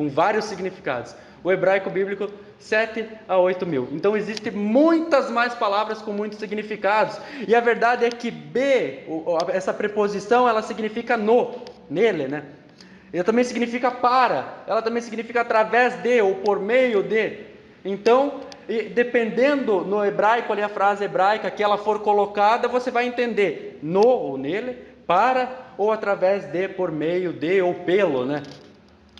vários significados. O hebraico bíblico, 7 a 8 mil. Então existem muitas mais palavras com muitos significados. E a verdade é que essa preposição, ela significa nele, né? Ela também significa para. Ela também significa através de ou por meio de. Então, dependendo no hebraico, ali a frase hebraica que ela for colocada, você vai entender no ou nele, para ou através de, por meio de ou pelo, né?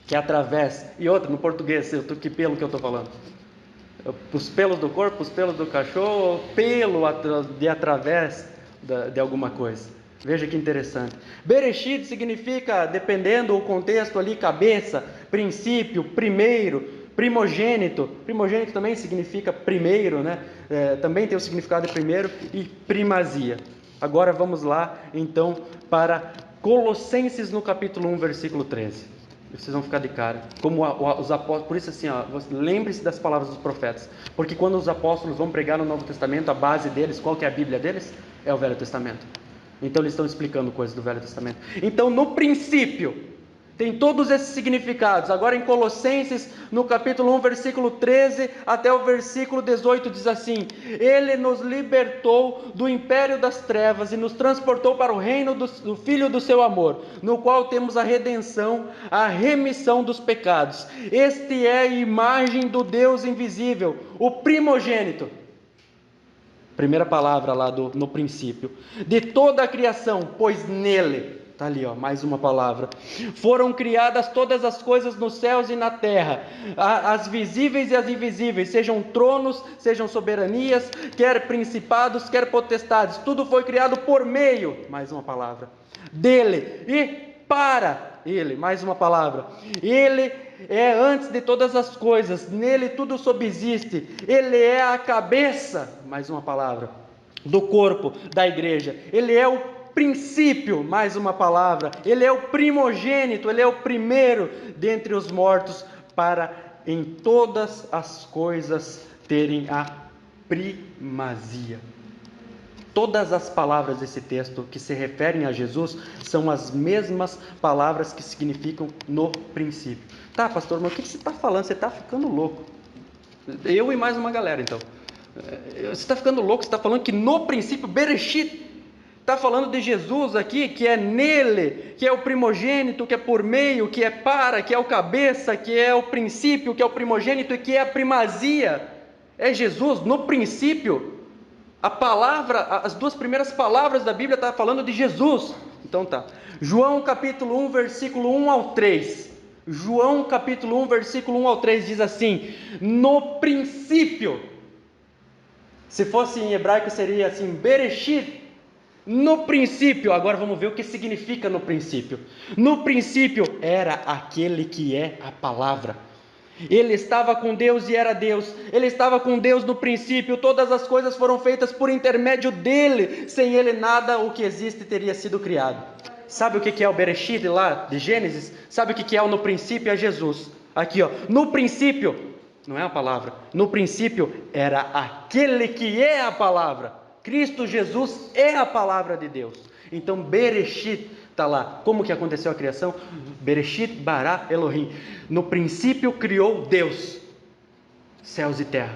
Que é através. E outra, no português, que pelo que eu estou falando? Os pelos do corpo, os pelos do cachorro, pelo de através de alguma coisa. Veja que interessante. Bereshit significa, dependendo do contexto ali, cabeça, princípio, primeiro, primogênito. Primogênito também significa primeiro, né? Também tem o significado de primeiro, e primazia. Agora vamos lá, então, para Colossenses no capítulo 1, versículo 13. Vocês vão ficar de cara. Como os apóstolos, por isso assim, lembre-se das palavras dos profetas. Porque quando os apóstolos vão pregar no Novo Testamento, a base deles, qual que é a Bíblia deles? É o Velho Testamento. Então eles estão explicando coisas do Velho Testamento. Então no princípio, tem todos esses significados. Agora em Colossenses, no capítulo 1, versículo 13 até o versículo 18, diz assim: Ele nos libertou do império das trevas e nos transportou para o reino do Filho do seu amor, no qual temos a redenção, a remissão dos pecados. Este é a imagem do Deus invisível, o primogênito. Primeira palavra lá no princípio. De toda a criação, pois nele... Está ali, mais uma palavra. Foram criadas todas as coisas nos céus e na terra, as visíveis e as invisíveis, sejam tronos, sejam soberanias, quer principados, quer potestades. Tudo foi criado por meio, mais uma palavra, dele e para ele, mais uma palavra. Ele é antes de todas as coisas, nele tudo subsiste. Ele é a cabeça, mais uma palavra, do corpo da igreja. Ele é o princípio, mais uma palavra, ele é o primogênito, ele é o primeiro dentre os mortos, para em todas as coisas terem a primazia. Todas as palavras desse texto que se referem a Jesus são as mesmas palavras que significam no princípio. Tá, pastor, mas o que você está falando? Você está ficando louco. Eu e mais uma galera, então. Você está ficando louco, você está falando que no princípio, Bereshit, está falando de Jesus aqui, que é nele, que é o primogênito, que é por meio, que é para, que é o cabeça, que é o princípio, que é o primogênito e que é a primazia. É Jesus no princípio. A palavra, as duas primeiras palavras da Bíblia estão falando de Jesus. Então tá. João capítulo 1, versículo 1 ao 3. João capítulo 1, versículo 1 ao 3 diz assim: no princípio. Se fosse em hebraico seria assim, Bereshit. No princípio, agora vamos ver o que significa no princípio. No princípio era aquele que é a palavra. Ele estava com Deus e era Deus. Ele estava com Deus no princípio. Todas as coisas foram feitas por intermédio dele. Sem ele nada o que existe teria sido criado. Sabe o que é o Bereshit lá de Gênesis? Sabe o que é o no princípio? É Jesus. Aqui, ó, no princípio, não é a palavra, no princípio era aquele que é a palavra. Cristo Jesus é a palavra de Deus. Então Bereshit está lá. Como que aconteceu a criação? Bereshit bara Elohim. No princípio criou Deus céus e terra.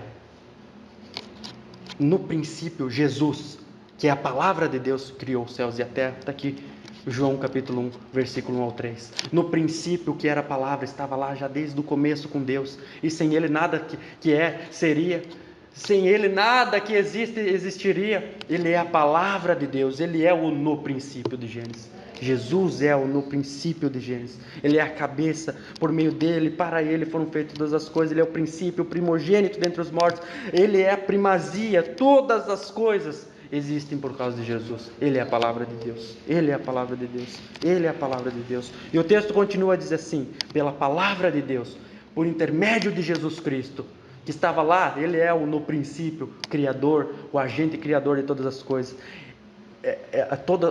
No princípio, Jesus, que é a palavra de Deus, criou os céus e a terra. Está aqui, João capítulo 1, versículo 1 ao 3. No princípio, que era a palavra, estava lá já desde o começo com Deus. E sem Ele nada que é, seria. Sem Ele nada que existe, existiria. Ele é a palavra de Deus. Ele é o no princípio de Gênesis. Jesus é o no princípio de Gênesis. Ele é a cabeça, por meio dele, para ele foram feitas todas as coisas. Ele é o princípio, o primogênito dentre os mortos. Ele é a primazia. Todas as coisas existem por causa de Jesus. Ele é a palavra de Deus. Ele é a palavra de Deus. Ele é a palavra de Deus. E o texto continua a dizer assim: pela palavra de Deus, por intermédio de Jesus Cristo, que estava lá, ele é o no princípio, criador, o agente criador de todas as coisas.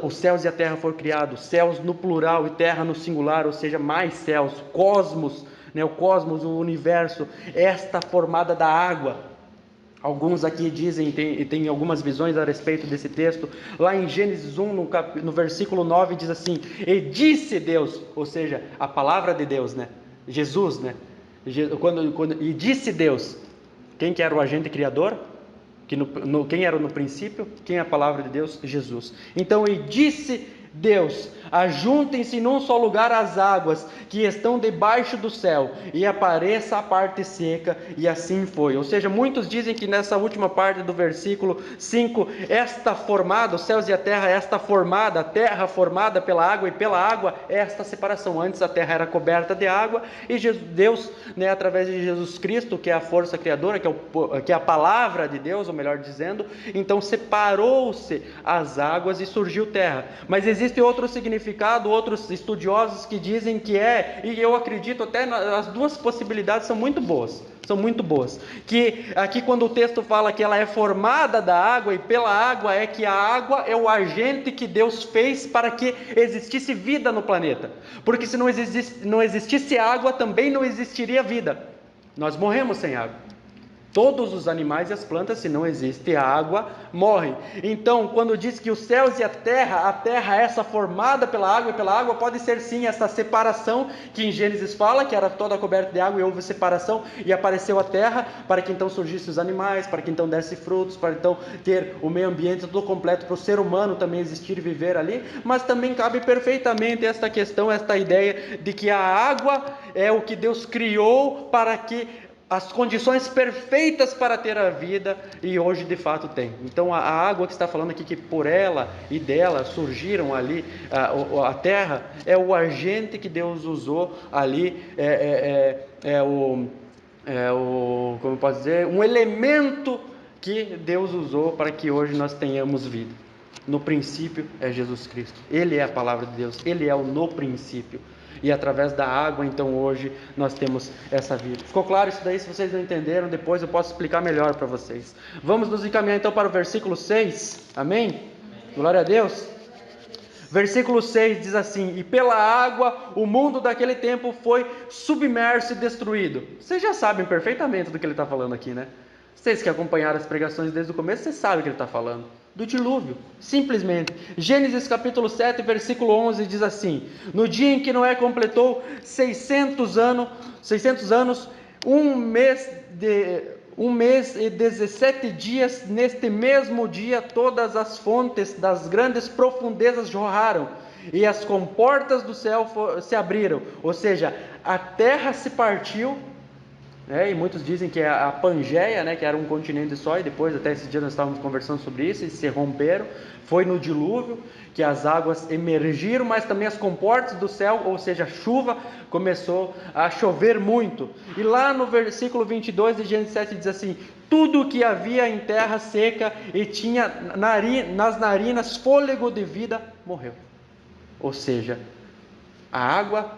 Os céus e a terra foram criados, céus no plural e terra no singular, ou seja, mais céus, cosmos, né, o cosmos, o universo, esta formada da água. Alguns aqui dizem, tem algumas visões a respeito desse texto, lá em Gênesis 1, no versículo 9, diz assim: e disse Deus, ou seja, a palavra de Deus, né, Jesus, né, e disse Deus, quem que era o agente criador? Quem era no princípio? Quem é a palavra de Deus? Jesus. Então, e disse Deus: ajuntem-se num só lugar as águas que estão debaixo do céu, e apareça a parte seca, e assim foi. Ou seja, muitos dizem que nessa última parte do versículo 5, esta formada, os céus e a terra, esta formada, a terra formada pela água, e pela água, esta separação. Antes a terra era coberta de água, e Deus, né, através de Jesus Cristo, que é a força criadora, que é a palavra de Deus, ou melhor dizendo, então separou-se as águas e surgiu terra. Mas existe outro significado, outros estudiosos que dizem que e eu acredito até as duas possibilidades são muito boas, que aqui quando o texto fala que ela é formada da água e pela água, é que a água é o agente que Deus fez para que existisse vida no planeta, porque se não existisse água, também não existiria vida. Nós morremos sem água. Todos os animais e as plantas, se não existe água, morrem. Então, quando diz que os céus e a terra essa formada pela água, e pela água pode ser sim essa separação, que em Gênesis fala, que era toda coberta de água e houve separação, e apareceu a terra, para que então surgissem os animais, para que então desse frutos, para então ter o meio ambiente todo completo, para o ser humano também existir e viver ali. Mas também cabe perfeitamente esta questão, esta ideia de que a água é o que Deus criou para que as condições perfeitas para ter a vida, e hoje de fato tem. Então a água que está falando aqui, que por ela e dela surgiram ali a terra, é o agente que Deus usou ali, como eu posso dizer, um elemento que Deus usou para que hoje nós tenhamos vida. No princípio é Jesus Cristo, Ele é a palavra de Deus, Ele é o no princípio. E através da água, então hoje nós temos essa vida. Ficou claro isso daí? Se vocês não entenderam, depois eu posso explicar melhor para vocês. Vamos nos encaminhar então para o versículo 6. Amém? Glória a Deus. Versículo 6 diz assim: e pela água o mundo daquele tempo foi submerso e destruído. Vocês já sabem perfeitamente do que ele está falando aqui, né? Vocês que acompanharam as pregações desde o começo, vocês sabem o que ele está falando. Do dilúvio, simplesmente. Gênesis capítulo 7, versículo 11 diz assim: no dia em que Noé completou 600 anos, um mês e 17 dias, neste mesmo dia todas as fontes das grandes profundezas jorraram, e as comportas do céu se abriram, ou seja, a terra se partiu. E muitos dizem que a Pangeia, né, que era um continente só, e depois, até esse dia nós estávamos conversando sobre isso, e se romperam. Foi no dilúvio que as águas emergiram, mas também as comportas do céu, ou seja, a chuva, começou a chover muito. E lá no versículo 22 de Gênesis 7 diz assim: tudo o que havia em terra seca e tinha nas narinas fôlego de vida, morreu. Ou seja, a água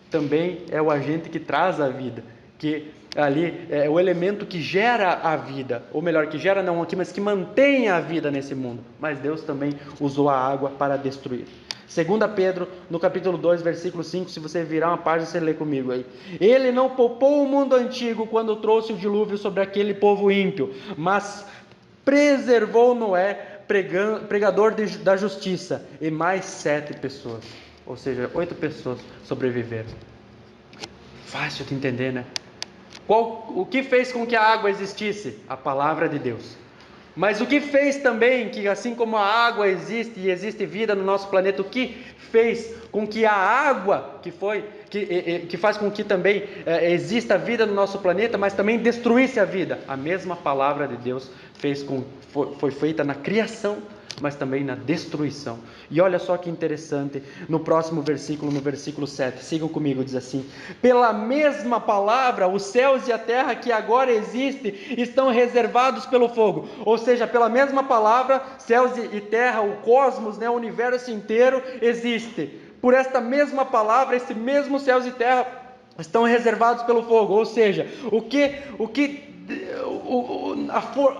também é o agente que traz a vida, que ali é o elemento que gera a vida, ou melhor, que gera não aqui, mas que mantém a vida nesse mundo. Mas Deus também usou a água para destruir. 2 Pedro, no capítulo 2, versículo 5, se você virar uma página, você lê comigo aí. Ele não poupou o mundo antigo quando trouxe o dilúvio sobre aquele povo ímpio, mas preservou Noé, pregador da justiça, e mais 7 pessoas, ou seja, 8 pessoas sobreviveram. Fácil de entender, né? O que fez com que a água existisse? A palavra de Deus. Mas o que fez também, que assim como a água existe e existe vida no nosso planeta, o que fez com que a água, que faz com que também exista vida no nosso planeta, mas também destruísse a vida? A mesma palavra de Deus foi feita na criação, mas também na destruição. E olha só que interessante, no próximo versículo, no versículo 7, sigam comigo, diz assim: pela mesma palavra, os céus e a terra que agora existem, estão reservados pelo fogo. Ou seja, pela mesma palavra, céus e terra, o cosmos, o universo inteiro existe. Por esta mesma palavra, esse mesmo céus e terra estão reservados pelo fogo. Ou seja,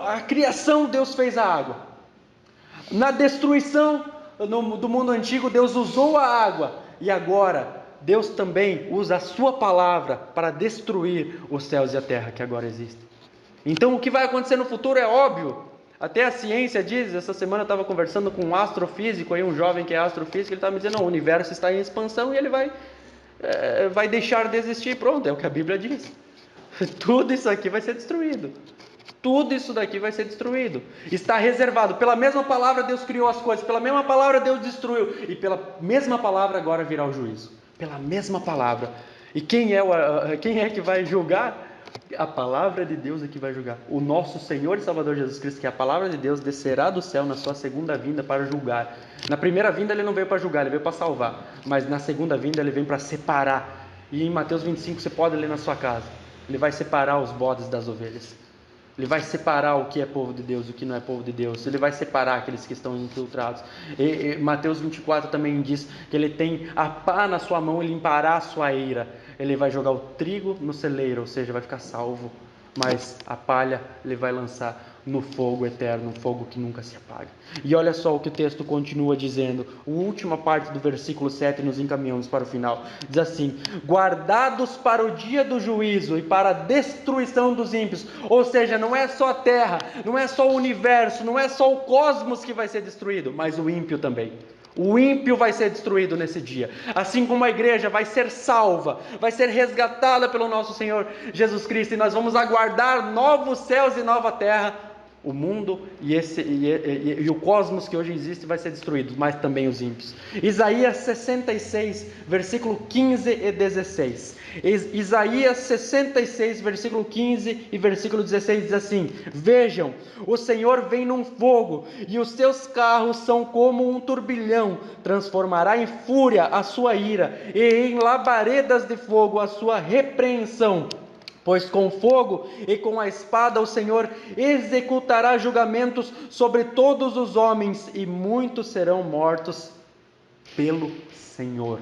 a criação, Deus fez a água. Na destruição do mundo antigo, Deus usou a água, e agora Deus também usa a sua palavra para destruir os céus e a terra que agora existem. Então o que vai acontecer no futuro é óbvio. Até a ciência diz, essa semana eu estava conversando com um astrofísico, um jovem que é astrofísico, ele estava me dizendo, não, o universo está em expansão e ele vai deixar de existir, pronto, é o que a Bíblia diz. Tudo isso aqui vai ser destruído. Tudo isso daqui vai ser destruído. Está reservado. Pela mesma palavra Deus criou as coisas. Pela mesma palavra Deus destruiu. E pela mesma palavra agora virá o juízo. Pela mesma palavra. E quem é que vai julgar? A palavra de Deus é que vai julgar. O nosso Senhor e Salvador Jesus Cristo, que é a palavra de Deus, descerá do céu na sua segunda vinda para julgar. Na primeira vinda ele não veio para julgar, ele veio para salvar. Mas na segunda vinda ele vem para separar. E em Mateus 25 você pode ler na sua casa. Ele vai separar os bodes das ovelhas. Ele vai separar o que é povo de Deus e o que não é povo de Deus. Ele vai separar aqueles que estão infiltrados. E Mateus 24 também diz que ele tem a pá na sua mão e limpará a sua eira. Ele vai jogar o trigo no celeiro, ou seja, vai ficar salvo. Mas a palha ele vai lançar no fogo eterno, um fogo que nunca se apaga. E olha só o que o texto continua dizendo. A última parte do versículo 7, nos encaminhamos para o final. Diz assim: guardados para o dia do juízo e para a destruição dos ímpios. Ou seja, não é só a terra, não é só o universo, não é só o cosmos que vai ser destruído, mas o ímpio também. O ímpio vai ser destruído nesse dia, assim como a igreja vai ser salva, vai ser resgatada pelo nosso Senhor Jesus Cristo, e nós vamos aguardar novos céus e nova terra. O mundo e o cosmos que hoje existe vai ser destruído, mas também os ímpios. Isaías 66, versículo 15 e 16. Isaías 66, versículo 15 e versículo 16 diz assim: vejam, o Senhor vem num fogo, e os seus carros são como um turbilhão, transformará em fúria a sua ira, e em labaredas de fogo a sua repreensão. Pois com fogo e com a espada o Senhor executará julgamentos sobre todos os homens, e muitos serão mortos pelo Senhor.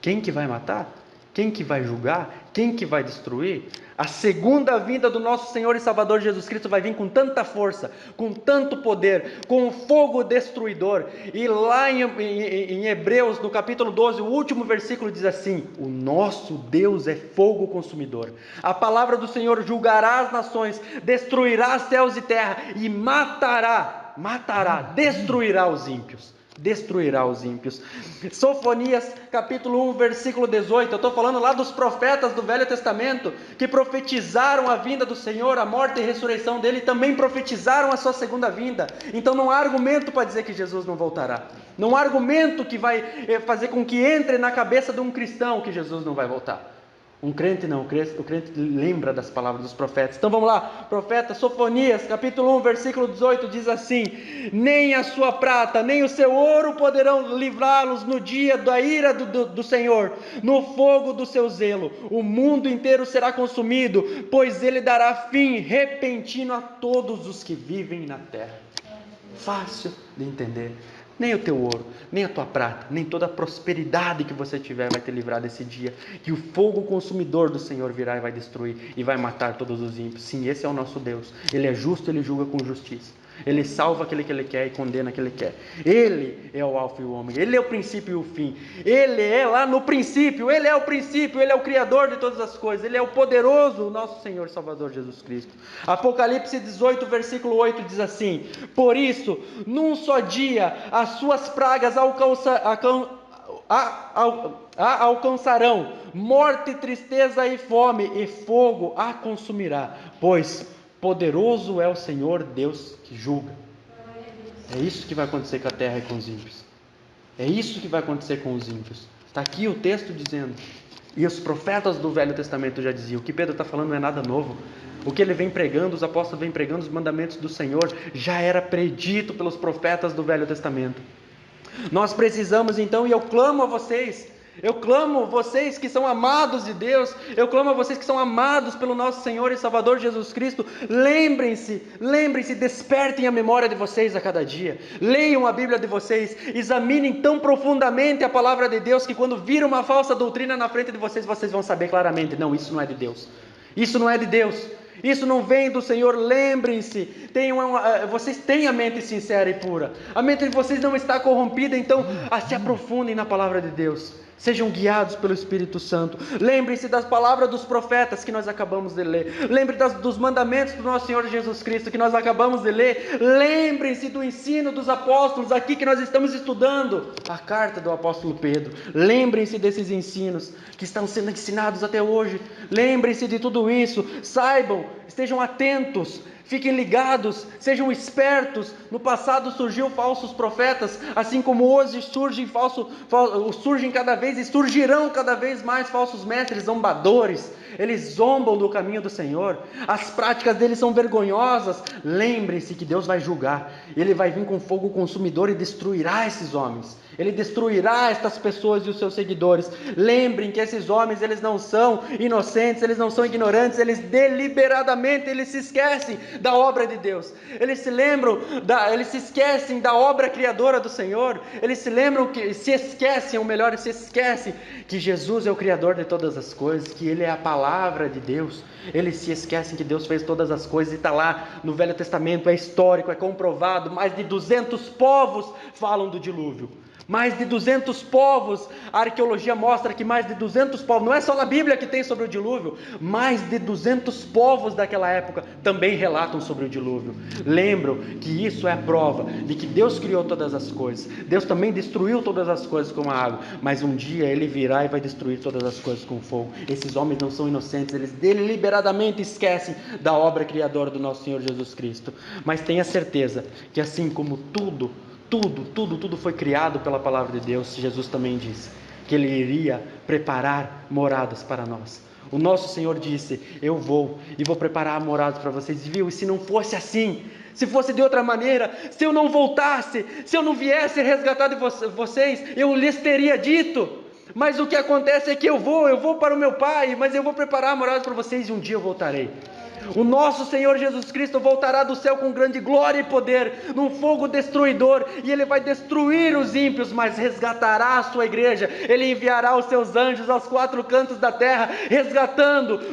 Quem que vai matar? Quem que vai julgar? Quem que vai destruir? A segunda vinda do nosso Senhor e Salvador Jesus Cristo vai vir com tanta força, com tanto poder, com um fogo destruidor. E lá em Hebreus, no capítulo 12, o último versículo diz assim: o nosso Deus é fogo consumidor. A palavra do Senhor julgará as nações, destruirá céus e terra e matará, destruirá os ímpios. Destruirá os ímpios. Sofonias capítulo 1, versículo 18. Eu estou falando lá dos profetas do Velho Testamento, que profetizaram a vinda do Senhor, a morte e a ressurreição dele, e também profetizaram a sua segunda vinda. Então não há argumento para dizer que Jesus não voltará. Não há argumento que vai fazer com que entre na cabeça de um cristão que Jesus não vai voltar. Um crente não, o crente lembra das palavras dos profetas. Então vamos lá, profeta Sofonias, capítulo 1, versículo 18, diz assim: nem a sua prata, nem o seu ouro poderão livrá-los no dia da ira do Senhor, no fogo do seu zelo. O mundo inteiro será consumido, pois ele dará fim repentino a todos os que vivem na terra. Fácil de entender. Nem o teu ouro, nem a tua prata, nem toda a prosperidade que você tiver vai te livrar desse dia. E o fogo consumidor do Senhor virá e vai destruir, e vai matar todos os ímpios. Sim, esse é o nosso Deus. Ele é justo, ele julga com justiça. Ele salva aquele que Ele quer e condena aquele que quer. Ele é o alfa e o ômega, Ele é o princípio e o fim. Ele é lá no princípio, Ele é o princípio, Ele é o Criador de todas as coisas, Ele é o poderoso, o nosso Senhor e Salvador Jesus Cristo. Apocalipse 18, versículo 8 diz assim: por isso, num só dia, as suas pragas alcançarão morte, tristeza e fome, e fogo a consumirá, pois poderoso é o Senhor Deus que julga. É isso que vai acontecer com a terra e com os ímpios. É isso que vai acontecer com os ímpios. Está aqui o texto dizendo. E os profetas do Velho Testamento já diziam. O que Pedro está falando não é nada novo. O que ele vem pregando, os apóstolos vêm pregando, os mandamentos do Senhor, já era predito pelos profetas do Velho Testamento. Nós precisamos então, e eu clamo a vocês que são amados de Deus, eu clamo a vocês que são amados pelo nosso Senhor e Salvador Jesus Cristo, lembrem-se, despertem a memória de vocês a cada dia, leiam a Bíblia de vocês, examinem tão profundamente a palavra de Deus, que quando vir uma falsa doutrina na frente de vocês, vocês vão saber claramente, não, isso não é de Deus, isso não é de Deus. Isso não vem do Senhor, lembrem-se, vocês têm a mente sincera e pura, a mente de vocês não está corrompida, então se aprofundem na palavra de Deus, sejam guiados pelo Espírito Santo, lembrem-se das palavras dos profetas que nós acabamos de ler, lembrem-se dos mandamentos do nosso Senhor Jesus Cristo que nós acabamos de ler, lembrem-se do ensino dos apóstolos aqui que nós estamos estudando, a carta do apóstolo Pedro, lembrem-se desses ensinos que estão sendo ensinados até hoje, lembrem-se de tudo isso, saibam, estejam atentos, fiquem ligados, sejam espertos. No passado surgiu falsos profetas, assim como hoje surgem cada vez e surgirão cada vez mais falsos mestres zombadores. Eles zombam do caminho do Senhor, as práticas deles são vergonhosas. Lembrem-se que Deus vai julgar, Ele vai vir com fogo consumidor e destruirá esses homens, Ele destruirá estas pessoas e os seus seguidores. Lembrem que esses homens, eles não são inocentes, eles não são ignorantes, eles deliberadamente, eles se esquecem da obra de Deus, eles se esquecem da obra criadora do Senhor, eles se esquecem que Jesus é o Criador de todas as coisas, que Ele é a palavra de Deus. Eles se esquecem que Deus fez todas as coisas, e está lá no Velho Testamento, é histórico, é comprovado, mais de 200 povos falam do dilúvio. Mais de 200 povos, a arqueologia mostra que mais de 200 povos, não é só na Bíblia que tem sobre o dilúvio, mais de 200 povos daquela época também relatam sobre o dilúvio. Lembram que isso é a prova de que Deus criou todas as coisas, Deus também destruiu todas as coisas com a água, mas um dia Ele virá e vai destruir todas as coisas com fogo. Esses homens não são inocentes, eles deliberadamente esquecem da obra criadora do nosso Senhor Jesus Cristo, mas tenha certeza que assim como tudo foi criado pela palavra de Deus, Jesus também disse que Ele iria preparar moradas para nós. O nosso Senhor disse: eu vou preparar moradas para vocês, viu? E se não fosse assim, se fosse de outra maneira, se eu não voltasse, se eu não viesse resgatar de vocês, eu lhes teria dito. Mas o que acontece é que eu vou para o meu Pai, mas eu vou preparar moradas para vocês e um dia eu voltarei. O nosso Senhor Jesus Cristo voltará do céu com grande glória e poder, num fogo destruidor, e Ele vai destruir os ímpios, mas resgatará a sua igreja. Ele enviará os seus anjos aos 4 cantos da terra,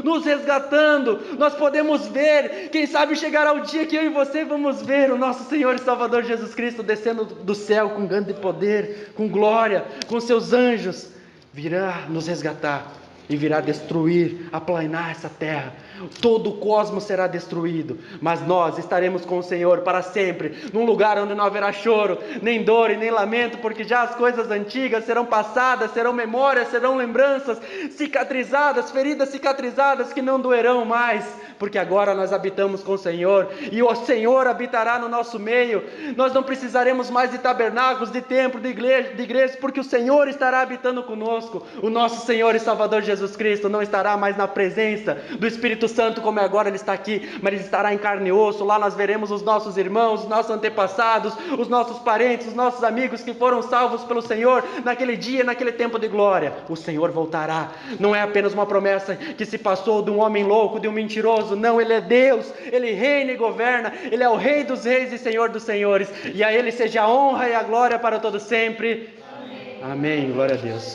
nos resgatando. Nós podemos ver, quem sabe chegará o dia que eu e você vamos ver o nosso Senhor e Salvador Jesus Cristo descendo do céu com grande poder, com glória, com seus anjos, virá nos resgatar e virá destruir, aplanar essa terra. Todo o cosmos será destruído, mas nós estaremos com o Senhor para sempre, num lugar onde não haverá choro, nem dor e nem lamento, porque já as coisas antigas serão passadas, serão memórias, serão lembranças cicatrizadas, feridas cicatrizadas que não doerão mais, porque agora nós habitamos com o Senhor, e o Senhor habitará no nosso meio. Nós não precisaremos mais de tabernáculos, de templo, de igrejas, porque o Senhor estará habitando conosco. O nosso Senhor e Salvador Jesus Cristo não estará mais na presença do Espírito Santo como agora Ele está aqui, mas Ele estará em carne e osso. Lá nós veremos os nossos irmãos, os nossos antepassados, os nossos parentes, os nossos amigos que foram salvos pelo Senhor naquele dia, naquele tempo de glória. O Senhor voltará. Não é apenas uma promessa que se passou de um homem louco, de um mentiroso. Não, Ele é Deus, Ele reina e governa, Ele é o Rei dos reis e Senhor dos senhores, e a Ele seja a honra e a glória para todo sempre. Amém. Glória a Deus.